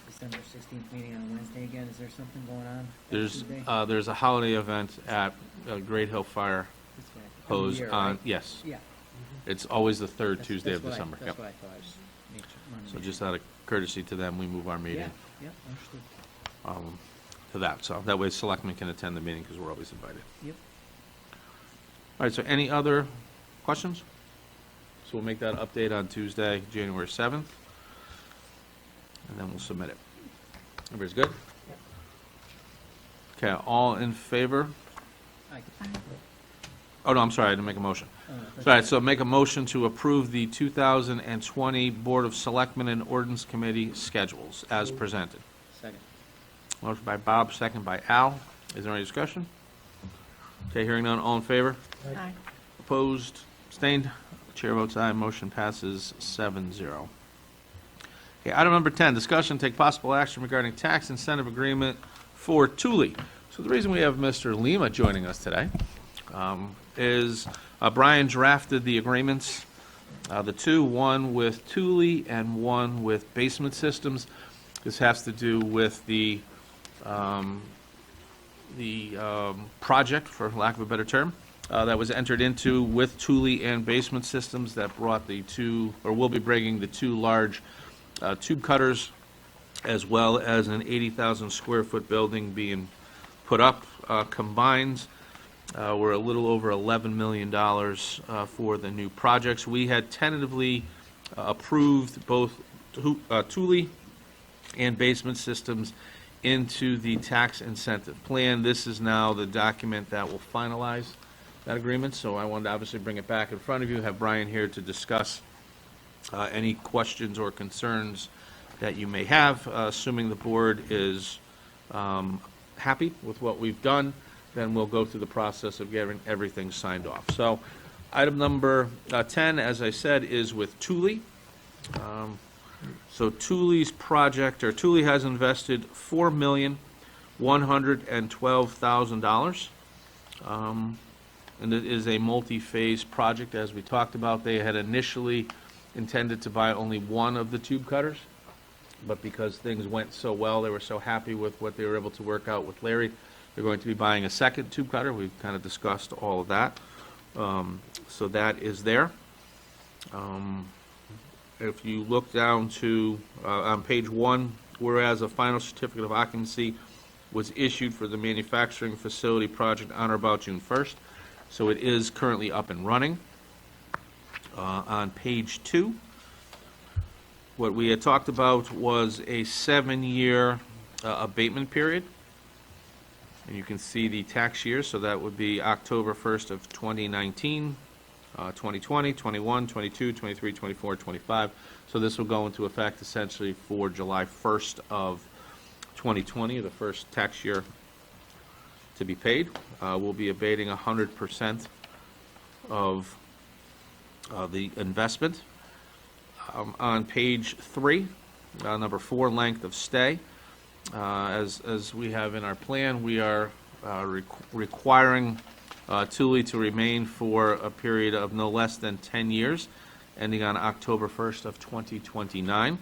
December 16th meeting on Wednesday again? Is there something going on? that There's, Tuesday? there's a holiday event at Great Hill Fire This way. Hose Year, on, right? yes. Yeah. It's always the 3rd That's- Tuesday of that's what I- December. Yep. That's what I thought. I just wanted to So make just sure. out of courtesy to them, we move our meeting Yeah, understood. to that. So that way selectmen can attend the meeting because we're always invited. Yep. All right, so any other questions? So we'll make that update on Tuesday, January 7th, and then we'll submit it. Everybody's good? Okay, all in favor? Aye. Oh, no, I'm sorry, I didn't make a motion. That's All right, so make a motion to approve the 2020 Board of Selectmen and Ordinance Committee schedules as presented. Second. Motion by Bob, second by Al. Is there any discussion? Okay, hearing none, all in favor? Aye. Opposed, abstained? Chair votes aye, motion passes 7-0. Okay, item number 10, discussion, take possible action regarding tax incentive agreement for Thule. So the reason we have Mr. Lima joining us today is Brian drafted the agreements, the two, one with Thule and one with Basement Systems. This has to do with the project, for lack of a better term, that was entered into with Thule and Basement Systems that brought the two, or will be bringing the two large tube cutters, as well as an 80,000 square foot building being put up. Combined, we're a little over $11 million for the new projects. We had tentatively approved both Thule and Basement Systems into the tax incentive plan. This is now the document that will finalize that agreement, so I wanted to obviously bring it back in front of you, have Brian here to discuss any questions or concerns that you may have. Assuming the board is happy with what we've done, then we'll go through the process of getting everything signed off. So item number 10, as I said, is with Thule. So Thule's project, or Thule has invested $4,112,000. And it is a multi-phase project, as we talked about. They had initially intended to buy only one of the tube cutters, but because things went so well, they were so happy with what they were able to work out with Larry, they're going to be buying a second tube cutter. We've kind of discussed all of that. So that is there. If you look down to, on page 1, whereas a final certificate of occupancy was issued for the manufacturing facility project on or about June 1st. So it is currently up and running. On page 2, what we had talked about was a 7-year abatement period. And you can see the tax years, so that would be October 1st of 2019, 2020, 21, 22, 23, 24, 25. So this will go into effect essentially for July 1st of 2020, the first tax year to be paid. We'll be abating 100% of the investment. On page 3, number 4, length of stay. As we have in our plan, we are requiring Thule to remain for a period of no less than 10 years, ending on October 1st of 2029.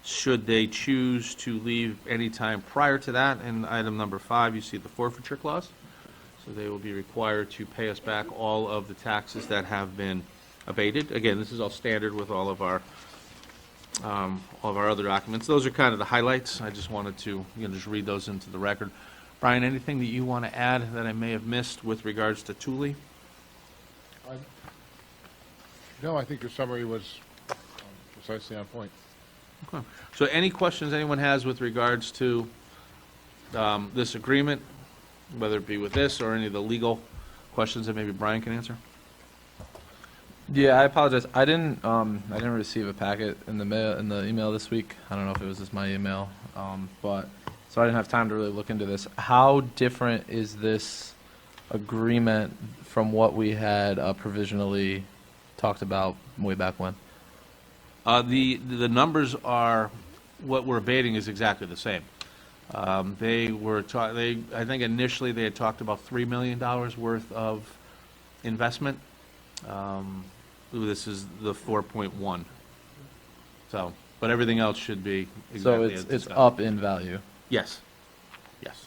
Should they choose to leave any time prior to that, in item number 5, you see the forfeiture clause. So they will be required to pay us back all of the taxes that have been abated. Again, this is all standard with all of our other documents. Those are kind of the highlights. I just wanted to, just read those into the record. Brian, anything that you want to add that I may have missed with regards to Thule? No, I think your summary was precisely on point. Okay. So any questions anyone has with regards to this agreement, whether it be with this or any of the legal questions that maybe Brian can answer? Yeah, I apologize. I didn't receive a packet in the email this week. I don't know if it was just my email, but so I didn't have time to really look into this. How different is this agreement from what we had provisionally talked about way back when? The numbers are, what we're abating is exactly the same. They were, I think initially they had talked about $3 million worth of investment. This is the 4.1. So, but everything else should be exactly as So it's discussed. up in value. Yes, yes.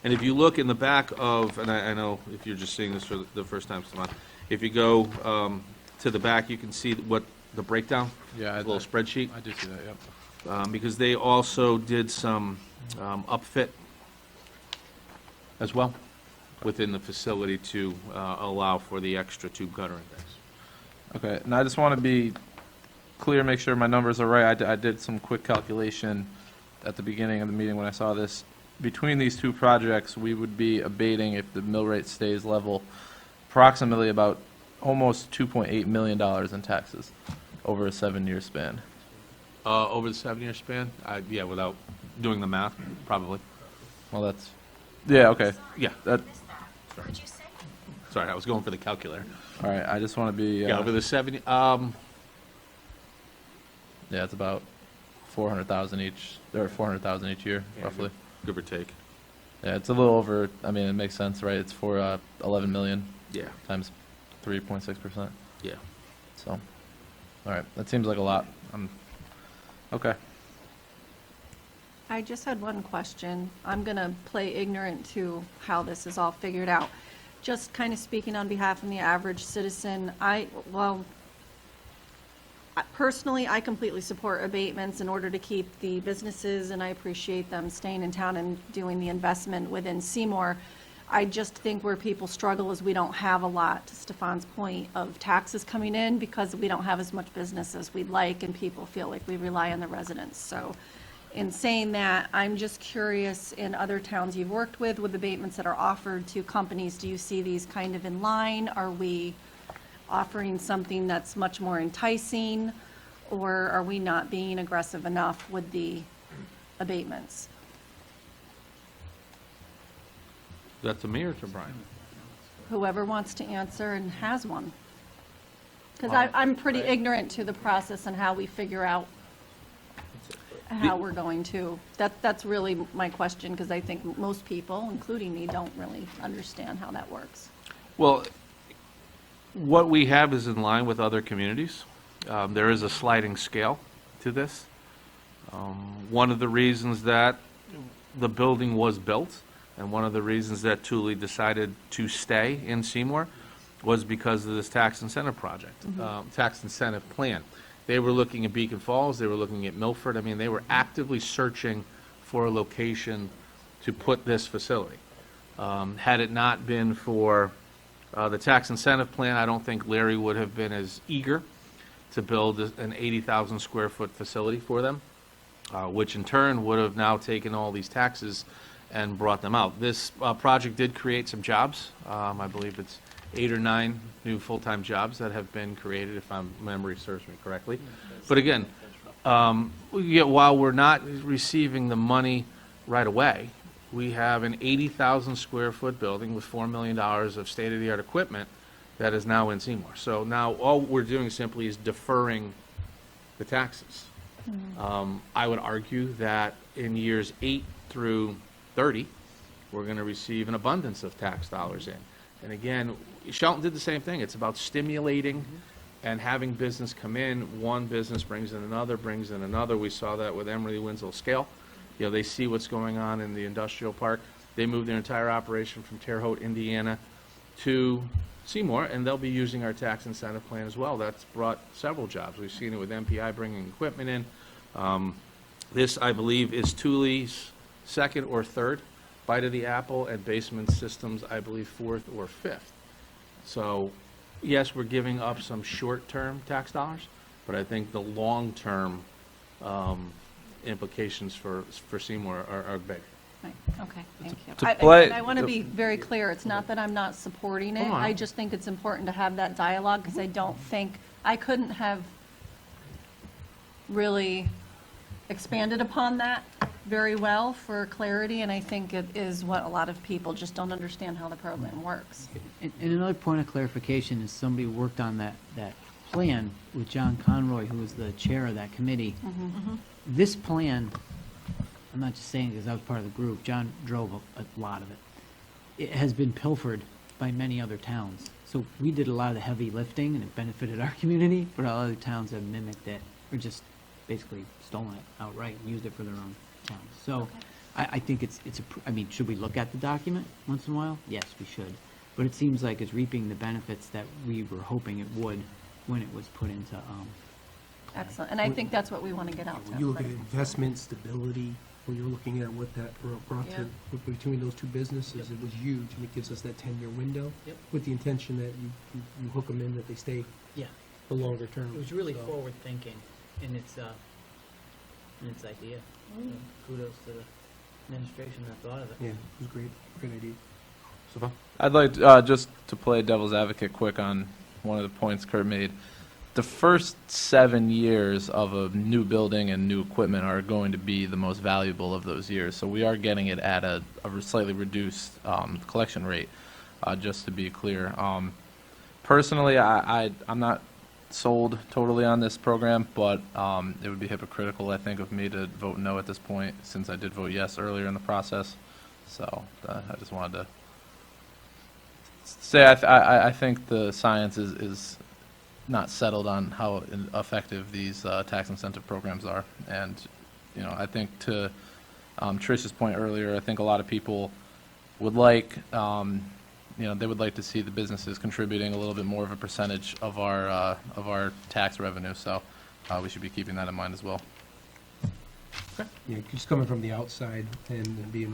And if you look in the back of, and I know if you're just seeing this for the first time, Stefan, if you go to the back, you can see what the breakdown, Yeah, a little spreadsheet, I do see that. Yep. because they also did some upfit as well within the facility to allow for the extra tube gutter index. Okay, and I just want to be clear, make sure my numbers are right. I did some quick calculation at the beginning of the meeting when I saw this. Between these two projects, we would be abating, if the mill rate stays level, approximately about almost $2.8 million in taxes over a 7-year span. Over the 7-year span? Yeah, without doing the math, probably. Well, that's, yeah, okay. Yeah, That, sorry, I was going for the calculator. all right, I just want to be, Yeah, over the 70, yeah, it's about 400,000 each, or 400,000 each year, Yeah, roughly. give or take. Yeah, it's a little over, I mean, it makes sense, right? It's for 11 million Yeah, times 3.6%. yeah. So, all right, that seems like a lot. Okay. I just had one question. I'm going to play ignorant to how this is all figured out. Just kind of speaking on behalf of the average citizen, personally, I completely support abatements in order to keep the businesses, and I appreciate them staying in town and doing the investment within Seymour. I just think where people struggle is we don't have a lot, to Stefan's point, of taxes coming in because we don't have as much business as we'd like, and people feel like we rely on the residents. So in saying that, I'm just curious, in other towns you've worked with abatements that are offered to companies, do you see these kind of in line? Are we offering something that's much more enticing, or are we not being aggressive enough with the abatements? That's to me or to Brian? Whoever wants to answer and has one. Because I'm pretty ignorant to the process and how we figure out how we're going to. That's really my question, because I think most people, including me, don't really understand how that works. Well, what we have is in line with other communities. There is a sliding scale to this. One of the reasons that the building was built, and one of the reasons that Thule decided to stay in Seymour, was because of this tax incentive project, tax incentive plan. They were looking at Beacon Falls, they were looking at Milford. I mean, they were actively searching for a location to put this facility. Had it not been for the tax incentive plan, I don't think Larry would have been as eager to build an 80,000 square foot facility for them, which in turn would have now taken all these taxes and brought them out. This project did create some jobs. I believe it's 8 or 9 new full-time jobs that have been created, if my memory serves me correctly. But again, while we're not receiving the money right away, we have an 80,000 square foot building with $4 million of state-of-the-art equipment that is now in Seymour. So now all we're doing simply is deferring the taxes. I would argue that in years 8 through 30, we're going to receive an abundance of tax dollars in. And again, Shelton did the same thing. It's about stimulating and having business come in. One business brings in another, brings in another. We saw that with Emery Winslow Scale. You know, they see what's going on in the industrial park. They moved their entire operation from Terre Haute, Indiana to Seymour, and they'll be using our tax incentive plan as well. That's brought several jobs. We've seen it with MPI bringing equipment in. This, I believe, is Thule's second or third bite of the apple, and Basement Systems, I believe, fourth or fifth. So, yes, we're giving up some short-term tax dollars, but I think the long-term implications for Seymour are big. Right, okay, thank you. to play- I want to be very clear, it's not that I'm not supporting it, Oh, I just think it's important to have that dialogue, because I don't think, I couldn't have really expanded upon that very well for clarity, and I think it is what a lot of people just don't understand how the program works. And another point of clarification is somebody worked on that plan with John Conroy, who was the chair of that committee. This plan, I'm not just saying because I was part of the group, John drove a lot of it. It has been pilfered by many other towns. So we did a lot of the heavy lifting and it benefited our community, but other towns have mimicked it or just basically stolen it outright and used it for their own towns. So I think I mean, should we look at the document once in a while? Yes, we should. But it seems like it's reaping the benefits that we were hoping it would when it was put into Excellent, and I think that's what we want to get out to. When you look at everybody. investment stability, when you're looking at what that brought to, between those two businesses, it was huge, and it gives us that 10-year window Yep. with the intention that you hook them in, that they stay. Yeah. the longer term. It was really so. forward-thinking in its idea. So kudos to the administration that thought of it. Yeah, it was great idea. I'd like just to play devil's advocate quick on one of the points Kurt made. The first 7 years of a new building and new equipment are going to be the most valuable of those years. So we are getting it at a slightly reduced collection rate, just to be clear. Personally, I'm not sold totally on this program, but it would be hypocritical, I think, of me to vote no at this point, since I did vote yes earlier in the process. So I just wanted to say I think the science is not settled on how effective these tax incentive programs are. And, I think to Trish's point earlier, I think a lot of people would like, they would like to see the businesses contributing a little bit more of a percentage of our tax revenue. So we should be keeping that in mind as well. Yeah, just coming from the outside and being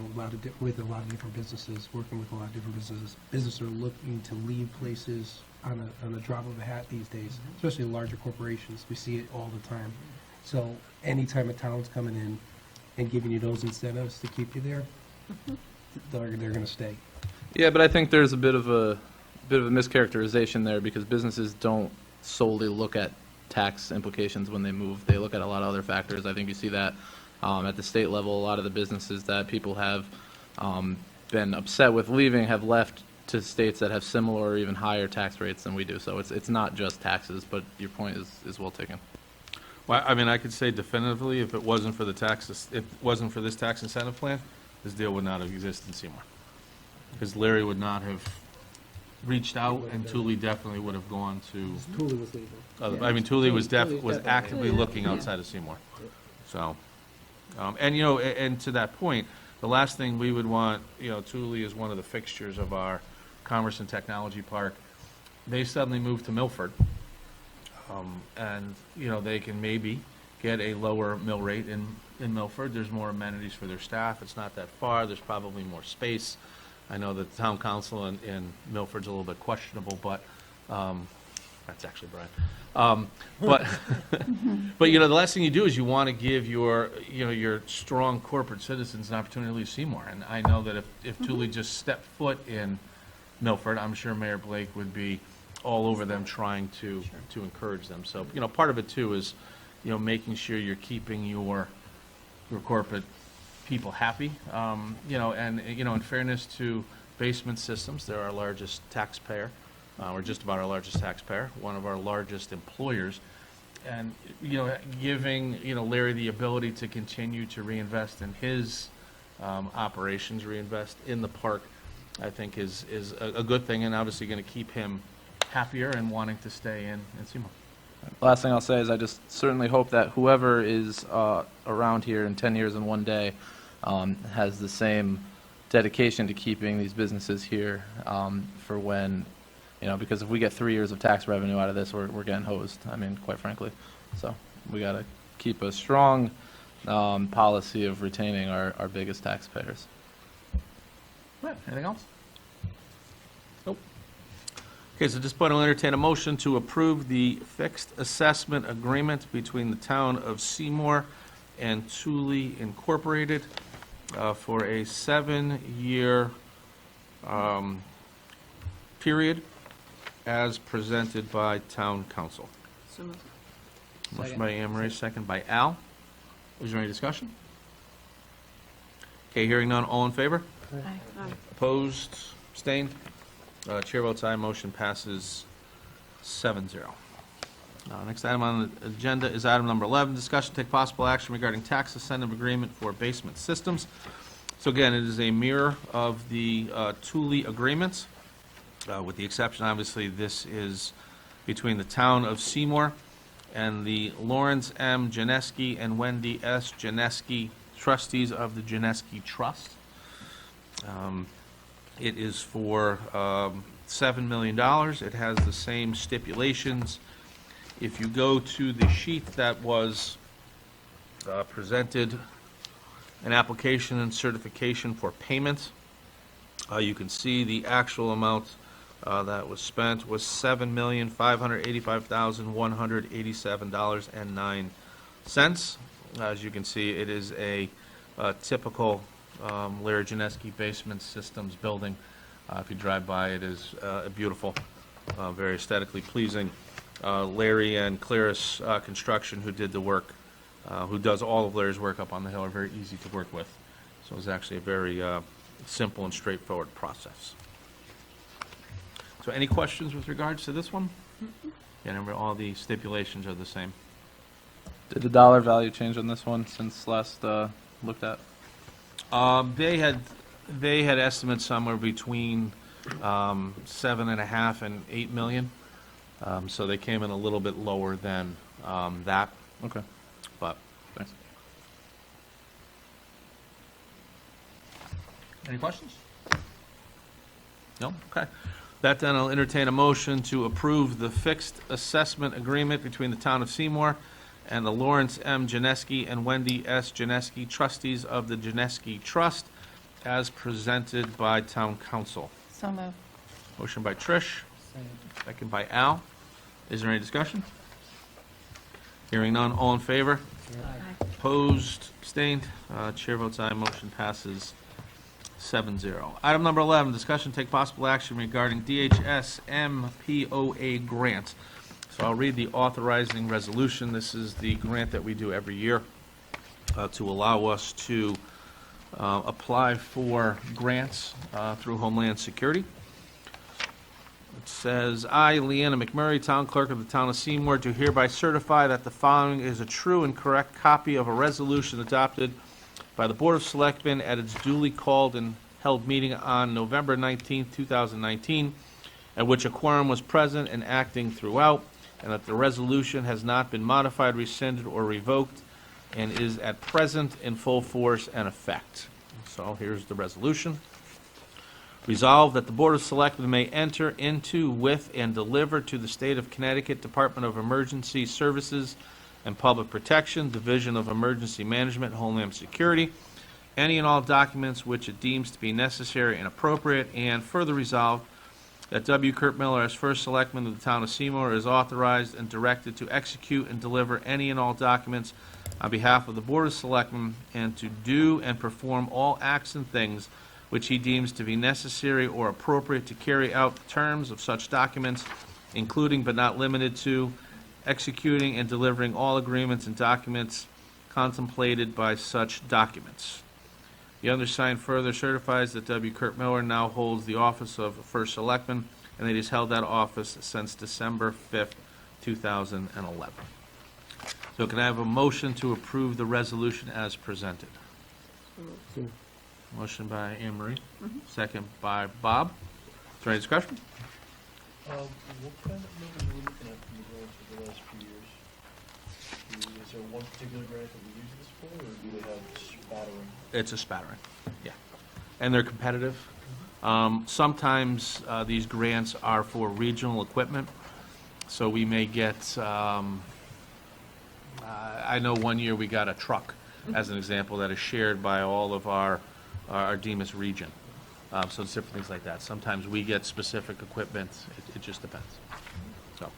with a lot of different businesses, working with a lot of different businesses are looking to leave places on a drop of a hat these days, especially larger corporations. We see it all the time. So anytime a town's coming in and giving you those incentives to keep you there, they're going to stay. Yeah, but I think there's a bit of a mischaracterization there, because businesses don't solely look at tax implications when they move. They look at a lot of other factors. I think you see that at the state level. A lot of the businesses that people have been upset with leaving have left to states that have similar or even higher tax rates than we do. So it's not just taxes, but your point is well taken. Well, I mean, I could say definitively, if it wasn't for the taxes, if it wasn't for this tax incentive plan, this deal would not have existed in Seymour. Because Larry would not have reached out, and Thule definitely would have gone to, Thule was leaving. I mean, Thule was definitely- actively looking outside of Seymour. So, and, and to that point, the last thing we would want, Thule is one of the fixtures of our Commerce and Technology Park. They suddenly moved to Milford. And, they can maybe get a lower mill rate in Milford. There's more amenities for their staff. It's not that far. There's probably more space. I know that the town council in Milford's a little bit questionable, but, that's actually Brian. But, the last thing you do is you want to give your strong corporate citizens an opportunity to leave Seymour. And I know that if Thule just stepped foot in Milford, I'm sure Mayor Blake would be all over them trying to encourage them. So, part of it too is, making sure you're keeping your corporate people happy. And, in fairness to Basement Systems, they're our largest taxpayer. We're just about our largest taxpayer, one of our largest employers. And, giving, Larry the ability to continue to reinvest in his operations, reinvest in the park, I think is a good thing, and obviously going to keep him happier and wanting to stay in Seymour. Last thing I'll say is I just certainly hope that whoever is around here in 10 years and one day has the same dedication to keeping these businesses here for when, because if we get 3 years of tax revenue out of this, we're getting hosed, I mean, quite frankly. So we got to keep a strong policy of retaining our biggest taxpayers. Right. Anything else? Nope. Okay, so at this point, I'll entertain a motion to approve the fixed assessment agreement between the town of Seymour and Thule Incorporated for a 7-year period as presented by town council. So moved. Motion by Anne Marie, second by Al. Is there any discussion? Okay, hearing none, all in favor? Aye. Opposed, abstained? Chair votes aye, motion passes 7-0. Next item on the agenda is item number 11, discussion take possible action regarding tax incentive agreement for Basement Systems. So again, it is a mirror of the Thule agreements, with the exception, obviously, this is between the town of Seymour and the Lawrence M. Janeski and Wendy S. Janeski, trustees of the Janeski Trust. It is for $7 million. It has the same stipulations. If you go to the sheet that was presented, an application and certification for payment, you can see the actual amount that was spent was $7,585,187.09. As you can see, it is a typical Larry Janeski Basement Systems building. If you drive by, it is beautiful, very aesthetically pleasing. Larry and Claris Construction, who did the work, who does all of Larry's work up on the hill, are very easy to work with. So it's actually a very simple and straightforward process. So any questions with regards to this one? Yeah, remember, all the stipulations are the same. Did the dollar value change on this one since last looked at? They had estimates somewhere between 7.5 and 8 million. So they came in a little bit lower than that, Okay, but. thanks. Any questions? No? Okay. That then, I'll entertain a motion to approve the fixed assessment agreement between the Town of Seymour and the Lawrence M. Janeski and Wendy S. Janeski, trustees of the Janeski Trust, as presented by Town Council. So moved. Motion by Trish, second by Al. Is there any discussion? Hearing none, all in favor? Opposed, abstained, chair votes aye, motion passes 7-0. Item number 11, discussion take possible action regarding DHS MPOA grant. So I'll read the authorizing resolution. This is the grant that we do every year to allow us to apply for grants through Homeland Security. It says, I, Leanna McMurray, Town Clerk of the Town of Seymour, do hereby certify that the following is a true and correct copy of a resolution adopted by the Board of Selectmen at its duly called and held meeting on November 19, 2019, at which a quorum was present and acting throughout, and that the resolution has not been modified, rescinded, or revoked, and is at present in full force and effect. So here's the resolution. Resolved that the Board of Selectmen may enter into, with, and deliver to the State of Connecticut Department of Emergency Services and Public Protection, Division of Emergency Management, Homeland Security, any and all documents which it deems to be necessary and appropriate, and further resolved that W. Kurt Miller, as first selectman of the Town of Seymour, is authorized and directed to execute and deliver any and all documents on behalf of the Board of Selectmen, and to do and perform all acts and things which he deems to be necessary or appropriate to carry out the terms of such documents, including but not limited to executing and delivering all agreements and documents contemplated by such documents. The undersigned further certifies that W. Kurt Miller now holds the office of First Selectman, and that he's held that office since December 5th, 2011. So can I have a motion to approve the resolution as presented? Motion by Anne Marie, second by Bob. Is there any discussion? What kind of numbers are we looking at from the grants over the last few years? Is there one particular grant that we use this for, or do they have spattering? It's a spattering, yeah. And they're competitive. Sometimes these grants are for regional equipment, so we may get, I know one year we got a truck, as an example, that is shared by all of our Demas region. So it's different things like that. Sometimes we get specific equipment, it just depends. So.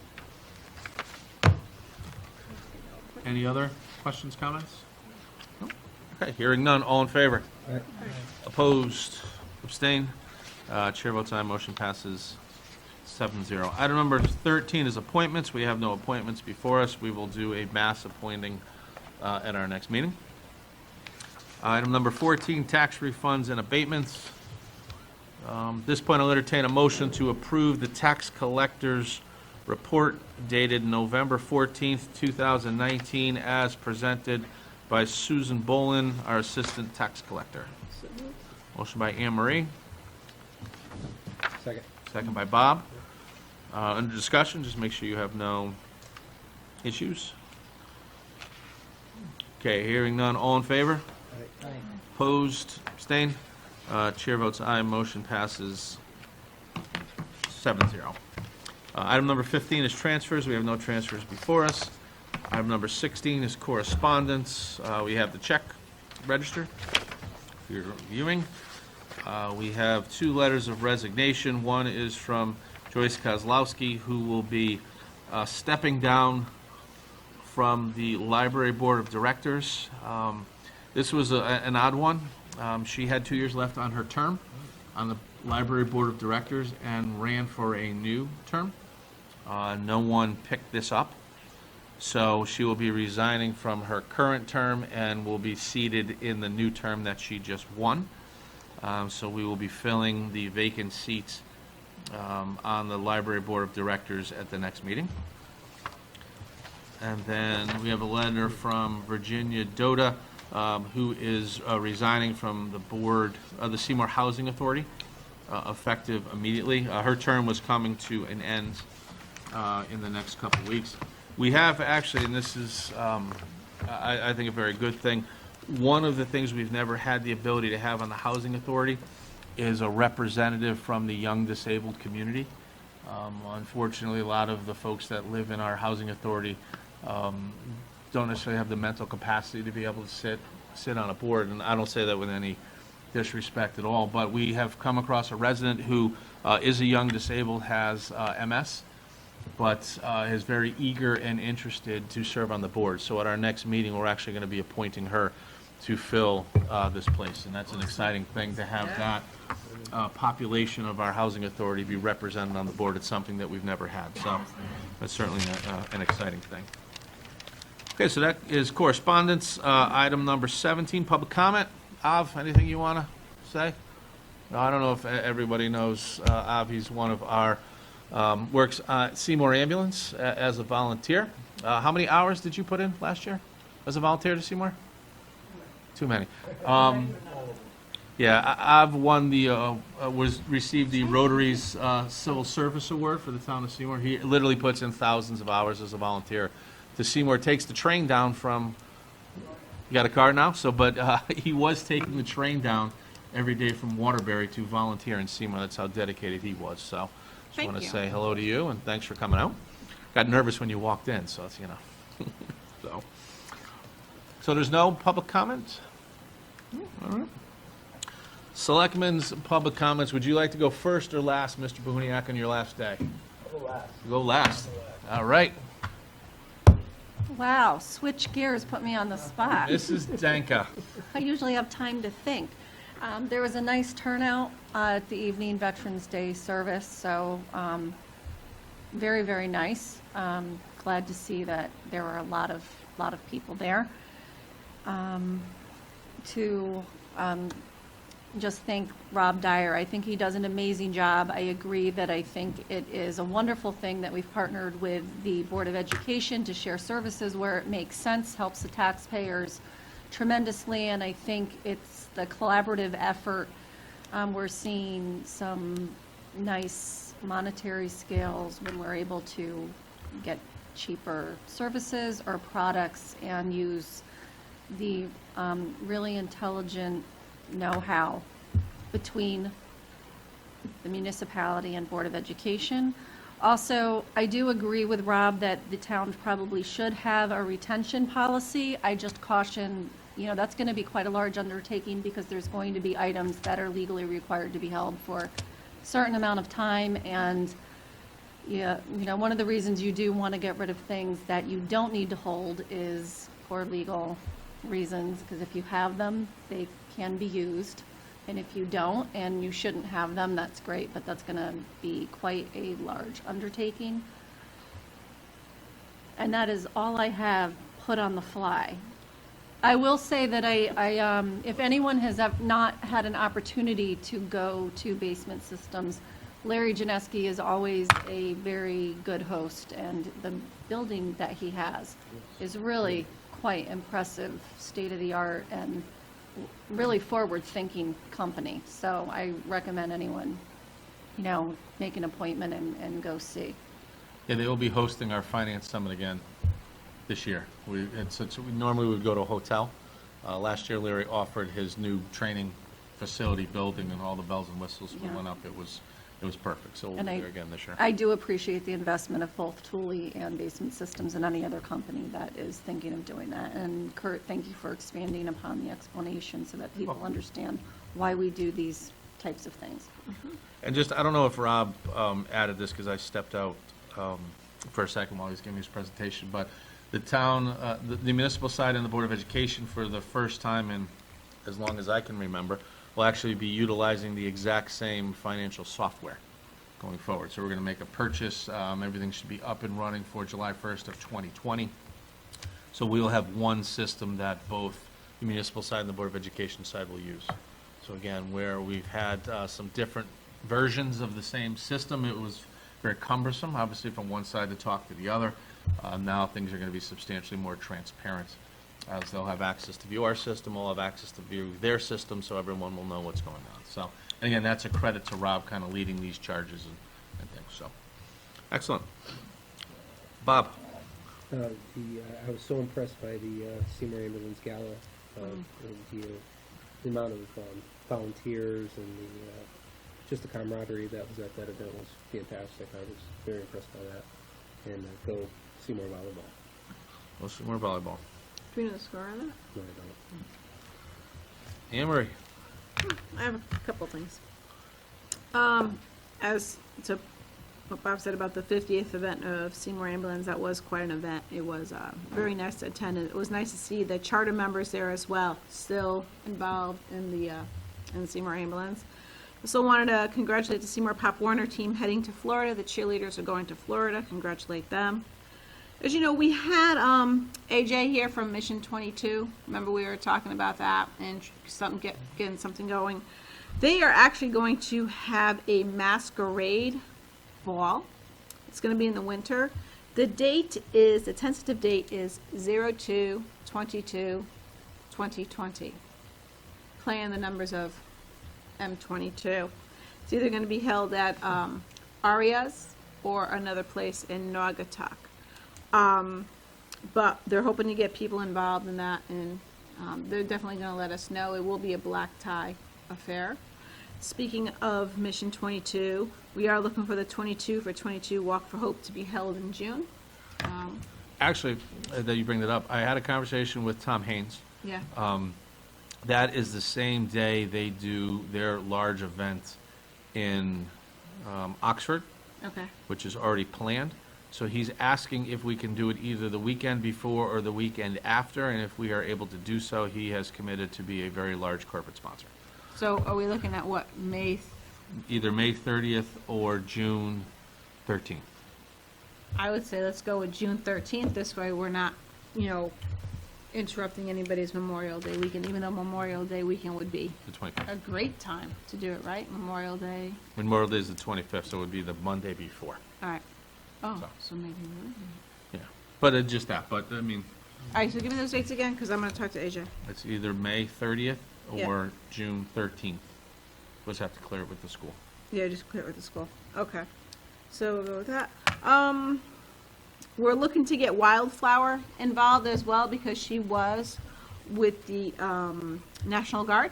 Any other questions, comments? No? Okay, hearing none, all in favor? Aye. Opposed, abstained, chair votes aye, motion passes 7-0. Item number 13 is appointments. We have no appointments before us. We will do a mass appointing at our next meeting. Item number 14, tax refunds and abatements. At this point, I'll entertain a motion to approve the tax collector's report dated November 14th, 2019, as presented by Susan Bolin, our assistant tax collector. Motion by Anne Marie, Second. second by Bob. Under discussion, just make sure you have no issues. Okay, hearing none, all in favor? Opposed, abstained? Chair votes aye, motion passes 7-0. Item number 15 is transfers. We have no transfers before us. Item number 16 is correspondence. We have the check register for your reviewing. We have two letters of resignation. One is from Joyce Kozlowski, who will be stepping down from the Library Board of Directors. This was an odd one. She had 2 years left on her term on the Library Board of Directors and ran for a new term. No one picked this up, so she will be resigning from her current term and will be seated in the new term that she just won. So we will be filling the vacant seats on the Library Board of Directors at the next meeting. And then we have a letter from Virginia Doda, who is resigning from the board of the Seymour Housing Authority, effective immediately. Her term was coming to an end in the next couple of weeks. We have actually, and this is, I think, a very good thing, one of the things we've never had the ability to have on the Housing Authority is a representative from the young disabled community. Unfortunately, a lot of the folks that live in our Housing Authority don't necessarily have the mental capacity to be able to sit on a board, and I don't say that with any disrespect at all, but we have come across a resident who is a young disabled, has MS, but is very eager and interested to serve on the board. So at our next meeting, we're actually going to be appointing her to fill this place, and that's an exciting thing to have that population of our Housing Authority be represented on the board. It's something that we've never had, so that's certainly an exciting thing. Okay, so that is correspondence. Item number 17, public comment. Av, anything you want to say? No, I don't know if everybody knows Av. He's one of our, works at Seymour Ambulance as a volunteer. How many hours did you put in last year as a volunteer to Seymour? Too many. Yeah, I've won the, received the Rotary's Civil Service Award for the town of Seymour. He literally puts in thousands of hours as a volunteer to Seymour. Takes the train down from, you got a car now? So, but he was taking the train down every day from Waterbury to volunteer in Seymour. That's how dedicated he was. So, just Thank want to you. say hello to you and thanks for coming out. Got nervous when you walked in, so it's, you know. So there's no public comment? All right. Selectmen's public comments. Would you like to go first or last, Mr. Bohuniak, on your last day? Go last. Go last. All right. Wow, switch gears, put me on the spot. Mrs. Danka. I usually have time to think. There was a nice turnout at the evening Veterans Day service, so very, very nice. Glad to see that there were a lot of people there. Just thank Rob Dyer. I think he does an amazing job. I agree that I think it is a wonderful thing that we've partnered with the Board of Education to share services where it makes sense, helps the taxpayers tremendously, and I think it's the collaborative effort. We're seeing some nice monetary scales when we're able to get cheaper services or products and use the really intelligent know-how between the municipality and Board of Education. Also, I do agree with Rob that the town probably should have a retention policy. I just caution, that's going to be quite a large undertaking because there's going to be items that are legally required to be held for a certain amount of time. And, one of the reasons you do want to get rid of things that you don't need to hold is for legal reasons, because if you have them, they can be used, and if you don't and you shouldn't have them, that's great, but that's going to be quite a large undertaking. And that is all I have put on the fly. I will say that I if anyone has not had an opportunity to go to Basement Systems, Larry Janeski is always a very good host, and the building that he has is really quite impressive, state-of-the-art, and really forward-thinking company. So I recommend anyone, make an appointment and go see. Yeah, they will be hosting our finance summit again this year. We normally would go to a hotel. Last year, Larry offered his new training facility building and all the bells and whistles. We Yeah. went up. It was perfect. So we'll And be there again this year. I do appreciate the investment of both Thule and Basement Systems and any other company that is thinking of doing that. And Kurt, thank you for expanding upon the explanation so that people understand why we do these types of things. And just, I don't know if Rob added this, because I stepped out for a second while he was giving his presentation, but the town, the municipal side and the Board of Education, for the first time in as long as I can remember, will actually be utilizing the exact same financial software going forward. So we're going to make a purchase. Everything should be up and running for July 1st of 2020. So we will have one system that both the municipal side and the Board of Education side will use. So again, where we've had some different versions of the same system, it was very cumbersome, obviously, from one side to talk to the other. Now things are going to be substantially more transparent, as they'll have access to view our system, we'll have access to view their system, so everyone will know what's going on. So, and again, that's a credit to Rob kind of leading these charges and things, so. Excellent. Bob? I was so impressed by the Seymour Ambulance Gala, the amount of volunteers and just the camaraderie that was at that event was fantastic. I was very impressed by that. And go Seymour Volleyball. Well, Seymour Volleyball. Do we know the score on that? No, I don't. Anne Marie? I have a couple things. As to what Bob said about the 50th event of Seymour Ambulance, that was quite an event. It was very nice to attend. It was nice to see the charter members there as well, still involved in the Seymour Ambulance. Also wanted to congratulate the Seymour Pop Warner team heading to Florida. The cheerleaders are going to Florida. Congratulate them. As you know, we had AJ here from Mission 22. Remember we were talking about that and getting something going. They are actually going to have a masquerade ball. It's going to be in the winter. The tentative date is 02/22/2020. Playing the numbers of M22. It's either going to be held at Arias or another place in Naugatuck. But they're hoping to get people involved in that, and they're definitely going to let us know. It will be a black tie affair. Speaking of Mission 22, we are looking for the 22 for 22 Walk for Hope to be held in June. Actually, that you bring that up, I had a conversation with Tom Haynes. Yeah. That is the same day they do their large event in Oxford, Okay. which is already planned. So he's asking if we can do it either the weekend before or the weekend after, and if we are able to do so, he has committed to be a very large corporate sponsor. So are we looking at what, May? Either May 30th or June 13th. I would say let's go with June 13th. This way we're not, interrupting anybody's Memorial Day weekend, even though Memorial Day weekend would be The 25th. a great time to do it, right? Memorial Day. Memorial Day is the 25th, so it would be the Monday before. All right. Oh, So. so maybe we would. Yeah, but just that, but I mean, All right, so give me those dates again, because I'm going to talk to AJ. it's either May 30th Yeah. or June 13th. We'll just have to clear it with the school. Yeah, just clear it with the school. Okay. So we'll go with that. We're looking to get Wildflower involved as well, because she was with the National Guard,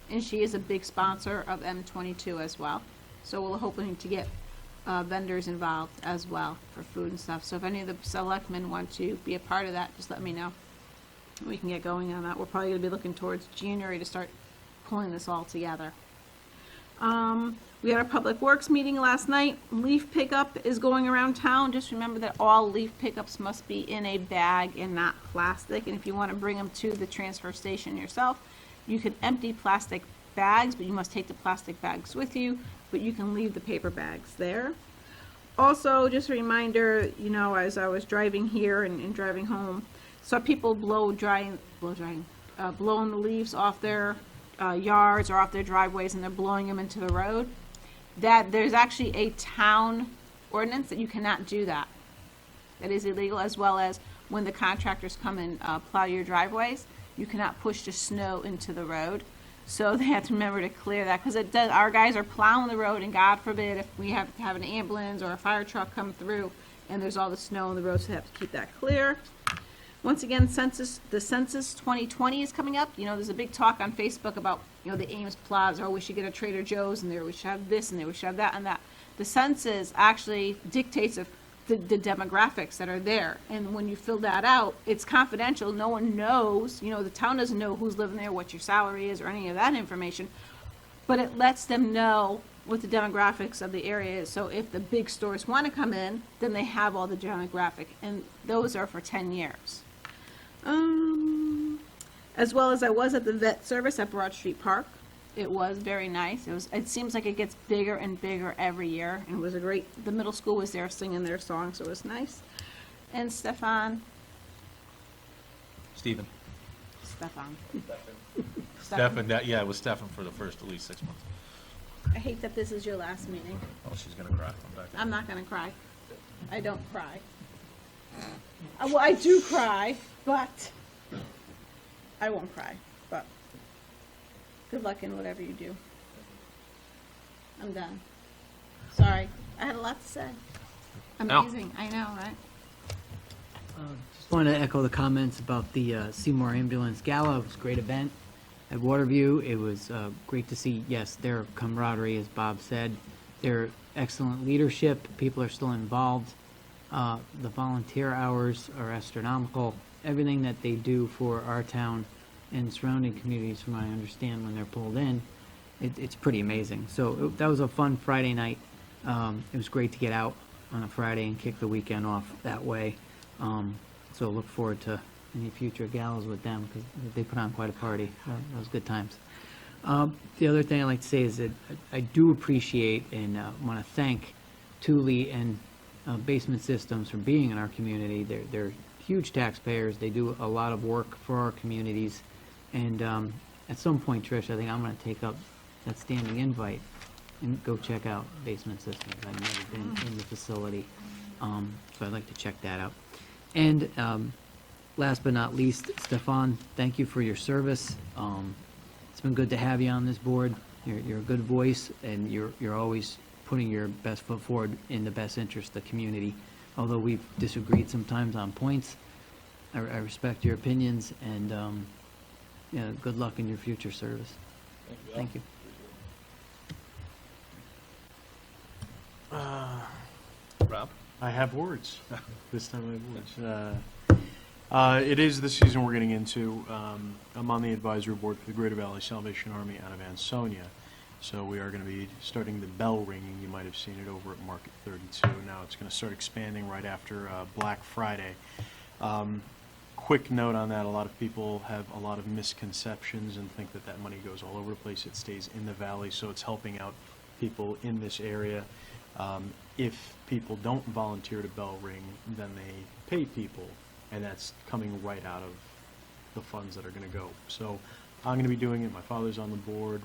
and she is a big sponsor of M22 as well. So we're hoping to get vendors involved as well for food and stuff. So if any of the selectmen want to be a part of that, just let me know. We can get going on that. We're probably going to be looking towards January to start pulling this all together. We had our Public Works meeting last night. Leaf pickup is going around town. Just remember that all leaf pickups must be in a bag and not plastic. And if you want to bring them to the transfer station yourself, you can empty plastic bags, but you must take the plastic bags with you, but you can leave the paper bags there. Also, just a reminder, as I was driving here and driving home, saw people blowing the leaves off their yards or off their driveways, and they're blowing them into the road. That there's actually a town ordinance that you cannot do that. That is illegal, as well as when the contractors come and plow your driveways, you cannot push the snow into the road. So they have to remember to clear that, because it does. Our guys are plowing the road, and God forbid if we have to have an ambulance or a fire truck come through, and there's all the snow on the road, so they have to keep that clear. Once again, the census 2020 is coming up. There's a big talk on Facebook about, the Ames Plaza, we should get a Trader Joe's, and there we should have this, and there we should have that, and that. The census actually dictates the demographics that are there. And when you fill that out, it's confidential. No one knows, the town doesn't know who's living there, what your salary is, or any of that information. but it lets them know what the demographics of the area is. So if the big stores want to come in, then they have all the demographic, and those are for 10 years. As well as I was at the vet service at Broad Street Park. It was very nice. It seems like it gets bigger and bigger every year, and it was the middle school was there singing their song, so it was nice. And Stefan. Stephen. Stefan. Yeah, it was Stefan for the first at least 6 months. I hate that this is your last meeting. Oh, she's gonna cry. I'm back. I'm not gonna cry. I don't cry. Well, I do cry, but I won't cry. But good luck in whatever you do. I'm done. Sorry, I had a lot to say. Al. Amazing, I know, right? Just wanted to echo the comments about the Seymour Ambulance Gala. It was a great event at Waterview. It was great to see, yes, their camaraderie, as Bob said, their excellent leadership. People are still involved. The volunteer hours are astronomical. Everything that they do for our town and surrounding communities, from what I understand, when they're pulled in, it's pretty amazing. So that was a fun Friday night. It was great to get out on a Friday and kick the weekend off that way. So look forward to any future galas with them, because they put on quite a party. That was good times. The other thing I'd like to say is that I do appreciate and want to thank Thule and Basement Systems for being in our community. They're huge taxpayers. They do a lot of work for our communities. And at some point, Trish, I think I'm going to take up that standing invite and go check out Basement Systems. I've never been in the facility, so I'd like to check that out. And last but not least, Stefan, thank you for your service. It's been good to have you on this board. You're a good voice, and you're always putting your best foot forward in the best interest of the community. Although we've disagreed sometimes on points, I respect your opinions, and good luck in your future service. Thank you. Rob? I have words. This time I have words. It is the season we're getting into. I'm on the advisory board for the Greater Valley Salvation Army out of Ansonia. So we are going to be starting the bell ringing. You might have seen it over at Market 32. Now it's going to start expanding right after Black Friday. Quick note on that, a lot of people have a lot of misconceptions and think that that money goes all over the place. It stays in the valley, so it's helping out people in this area. If people don't volunteer to bell ring, then they pay people, and that's coming right out of the funds that are going to go. So I'm going to be doing it. My father's on the board.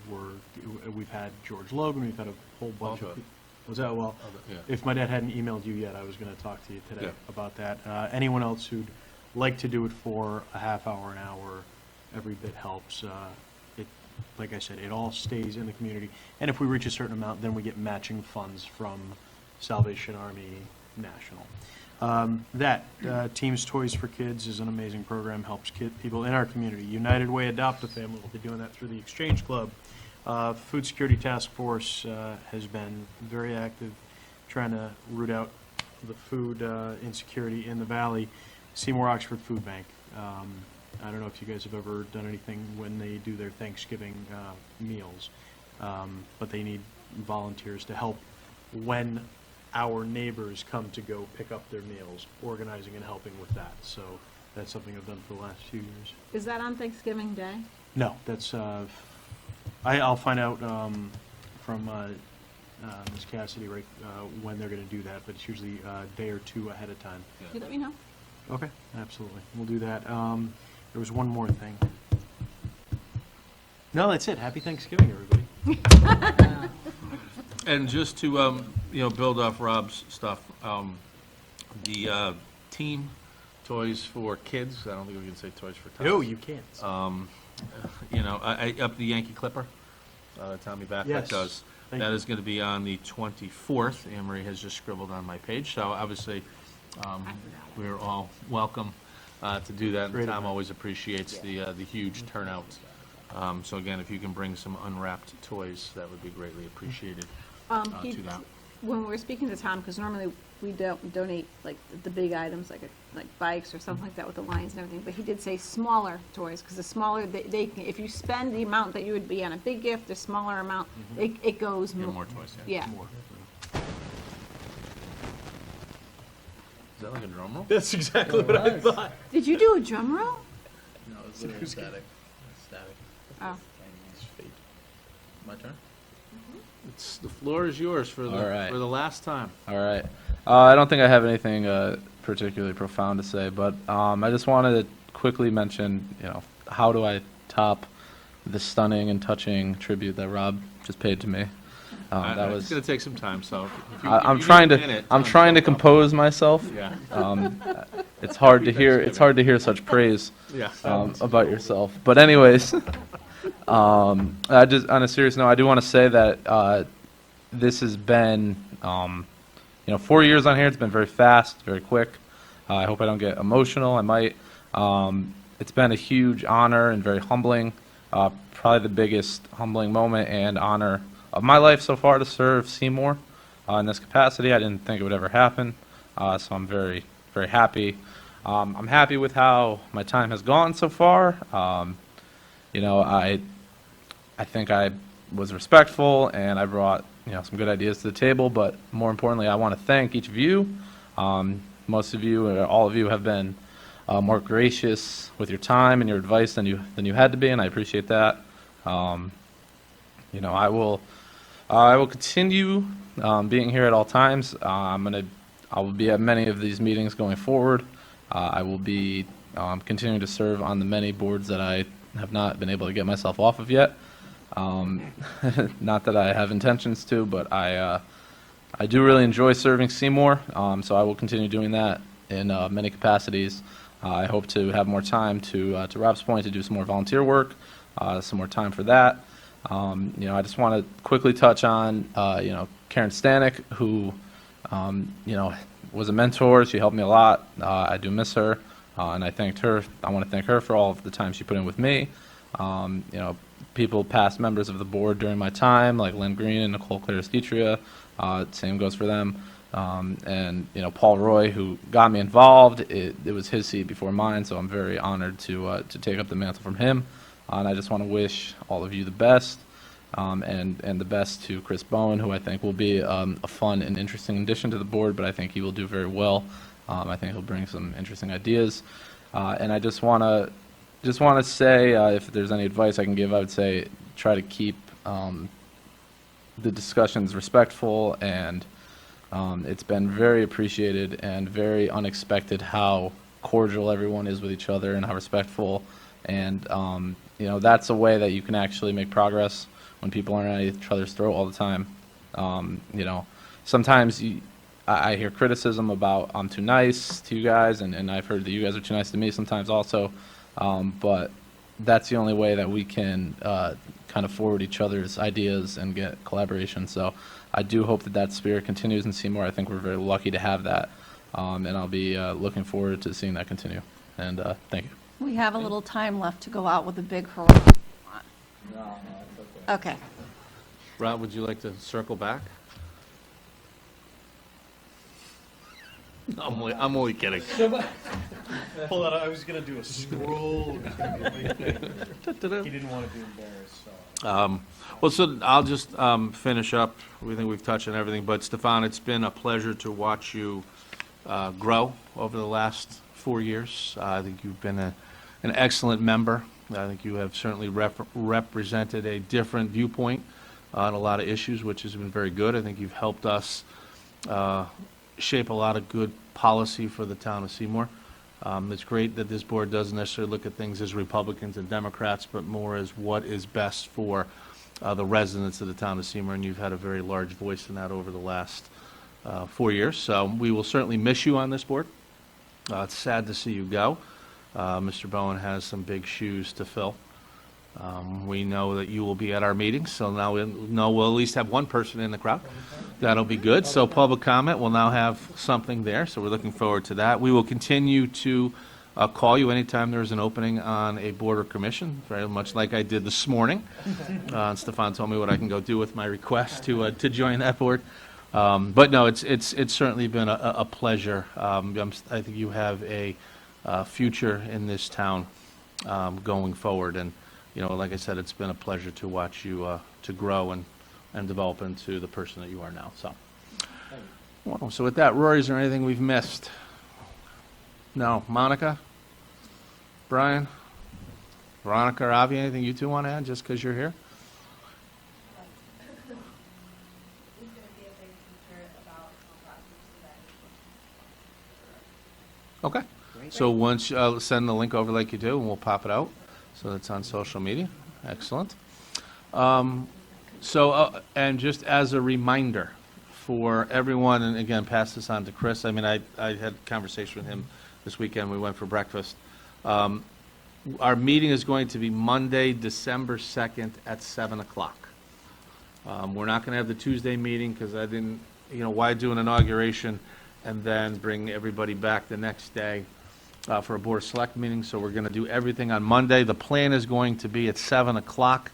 We've had George Logan. We've had a whole bunch of people. Was that well? Yeah. If my dad hadn't emailed you yet, I was going to talk to you today Yeah. about that. Anyone else who'd like to do it for a half hour, an hour, every bit helps. Like I said, it all stays in the community. And if we reach a certain amount, then we get matching funds from Salvation Army National. Teams Toys for Kids is an amazing program, helps people in our community. United Way Adopt-A-Family will be doing that through the Exchange Club. Food Security Task Force has been very active trying to root out the food insecurity in the valley. Seymour Oxford Food Bank. I don't know if you guys have ever done anything when they do their Thanksgiving meals, but they need volunteers to help when our neighbors come to go pick up their meals, organizing and helping with that. So that's something I've done for the last few years. Is that on Thanksgiving Day? No, that's, I'll find out from Ms. Cassidy when they're going to do that, but it's usually a day or two ahead of time. You let me know. Okay, absolutely. We'll do that. There was one more thing. No, that's it. Happy Thanksgiving, everybody. And just to, build off Rob's stuff, the team toys for kids, I don't think we can say toys for tots. No, you can't. I up the Yankee Clipper, Tommy Baffett Yes. does. Thank That you. is going to be on the 24th. Anne Marie has just scribbled on my page, so obviously, we're all welcome to do that. Great Tom event. always appreciates the huge turnout. So again, if you can bring some unwrapped toys, that would be greatly appreciated to that. when we're speaking to Tom, because normally we don't donate like the big items like bikes or something like that with the lions and everything, but he did say smaller toys, because the smaller, if you spend the amount that you would be on a big gift, the smaller amount, it goes Get more. more toys, Yeah. Is that like a drum roll? That's exactly what I thought. Did you do a drum roll? No, it's literally static. Static. Oh. My turn? The floor is yours for All right. the last time. All right. I don't think I have anything particularly profound to say, but I just wanted to quickly mention, how do I top the stunning and touching tribute that Rob just paid to me? That It's was. going to take some time, so. if you- I'm if you need trying a to. minute, I'm trying to compose myself. Yeah, It's hard to hear. It's hard to hear such praise yeah. about yourself. But anyways, I just on a serious note, I do want to say that this has been, 4 years on here. It's been very fast, very quick. I hope I don't get emotional. I might. It's been a huge honor and very humbling. Probably the biggest humbling moment and honor of my life so far to serve Seymour in this capacity. I didn't think it would ever happen, so I'm very, very happy. I'm happy with how my time has gone so far. I think I was respectful and I brought some good ideas to the table. But more importantly, I want to thank each of you. Most of you, or all of you, have been more gracious with your time and your advice than you had to be, and I appreciate that. I will continue being here at all times. I will be at many of these meetings going forward. I will be continuing to serve on the many boards that I have not been able to get myself off of yet. Not that I have intentions to, but I do really enjoy serving Seymour, so I will continue doing that in many capacities. I hope to have more time to Rob's point, to do some more volunteer work, some more time for that. I just want to quickly touch on, Karen Stanek, who, was a mentor. She helped me a lot. I do miss her, and I want to thank her for all of the time she put in with me. People, past members of the board during my time, like Lynn Green and Nicole Claris-Dietrich, same goes for them. And Paul Roy, who got me involved. It was his seat before mine, so I'm very honored to take up the mantle from him. And I just want to wish all of you the best, and the best to Chris Bowen, who I think will be a fun and interesting addition to the board, but I think he will do very well. I think he'll bring some interesting ideas. And I just want to say, if there's any advice I can give, I would say try to keep the discussions respectful, and it's been very appreciated and very unexpected how cordial everyone is with each other and how respectful. And, that's a way that you can actually make progress when people aren't at each other's throat all the time. Sometimes I hear criticism about I'm too nice to you guys, and I've heard that you guys are too nice to me sometimes also. But that's the only way that we can kind of forward each other's ideas and get collaboration. So I do hope that spirit continues in Seymour. I think we're very lucky to have that, and I'll be looking forward to seeing that continue. And thank you. We have a little time left to go out with a big hurrah. Okay. Rob, would you like to circle back? I'm only kidding. Pull out, I was gonna do a scroll. He didn't want to be embarrassed, so. Well, so I'll just finish up. We think we've touched on everything, but Stefan, it's been a pleasure to watch you grow over the last 4 years. I think you've been an excellent member. I think you have certainly represented a different viewpoint on a lot of issues, which has been very good. I think you've helped us shape a lot of good policy for the town of Seymour. It's great that this board doesn't necessarily look at things as Republicans and Democrats, but more as what is best for the residents of the town of Seymour, and you've had a very large voice in that over the last 4 years. So we will certainly miss you on this board. It's sad to see you go. Mr. Bowen has some big shoes to fill. We know that you will be at our meetings, so now we know we'll at least have one person in the crowd. That'll be good. So public comment, we'll now have something there, so we're looking forward to that. We will continue to call you anytime there's an opening on a board or commission, very much like I did this morning. And Stefan told me what I can go do with my request to join that board. But no, it's certainly been a pleasure. I think you have a future in this town going forward, and, you know, like I said, it's been a pleasure to watch you to grow and develop into the person that you are now, so. Well, so with that, Rory, is there anything we've missed? No. Monica? Brian? Veronica or Avi, anything you two want to add, just because you're here? Okay. So once, send the link over like you do, and we'll pop it out, so it's on social media. Excellent. And just as a reminder for everyone, and again, pass this on to Chris, I mean, I had a conversation with him this weekend, we went for breakfast. Our meeting is going to be Monday, December 2nd at 7 o'clock. We're not going to have the Tuesday meeting, because I didn't, why do an inauguration and then bring everybody back the next day for a Board of Select meeting? So we're going to do everything on Monday. The plan is going to be at 7 o'clock.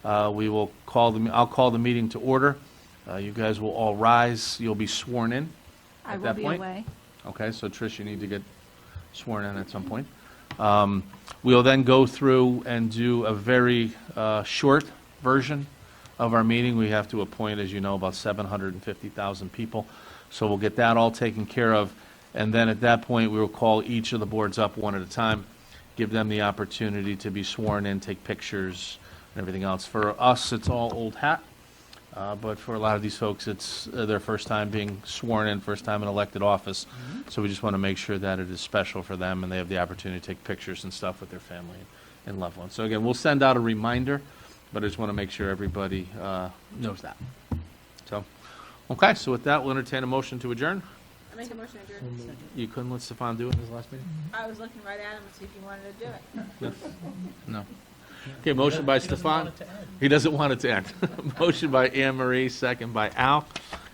I'll call the meeting to order. You guys will all rise. You'll be sworn in at that point. I will be away. Okay, so Trish, you need to get sworn in at some point. We'll then go through and do a very short version of our meeting. We have to appoint, as you know, about 750,000 people. So we'll get that all taken care of. And then at that point, we will call each of the boards up one at a time, give them the opportunity to be sworn in, take pictures, and everything else. For us, it's all old hat. But for a lot of these folks, it's their first time being sworn in, first time in elected office. So we just want to make sure that it is special for them and they have the opportunity to take pictures and stuff with their family and loved ones. So again, we'll send out a reminder, but I just want to make sure everybody knows that. So, okay, so with that, we'll entertain a motion to adjourn. I make a motion to adjourn. You couldn't let Stefan do it in his last meeting? I was looking right at him to see if he wanted to do it. No. Okay, motion by Stefan. He doesn't want it to end. Motion by Anne Marie, second by Al.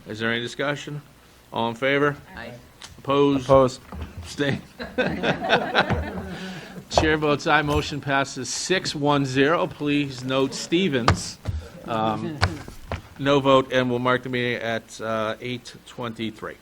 Is there any discussion? All in favor? Aye. Opposed? Opposed. Abstain. Chair votes aye. Motion passes 6-1-0. Please note Stevens. No vote, and we'll mark the meeting at 8:23.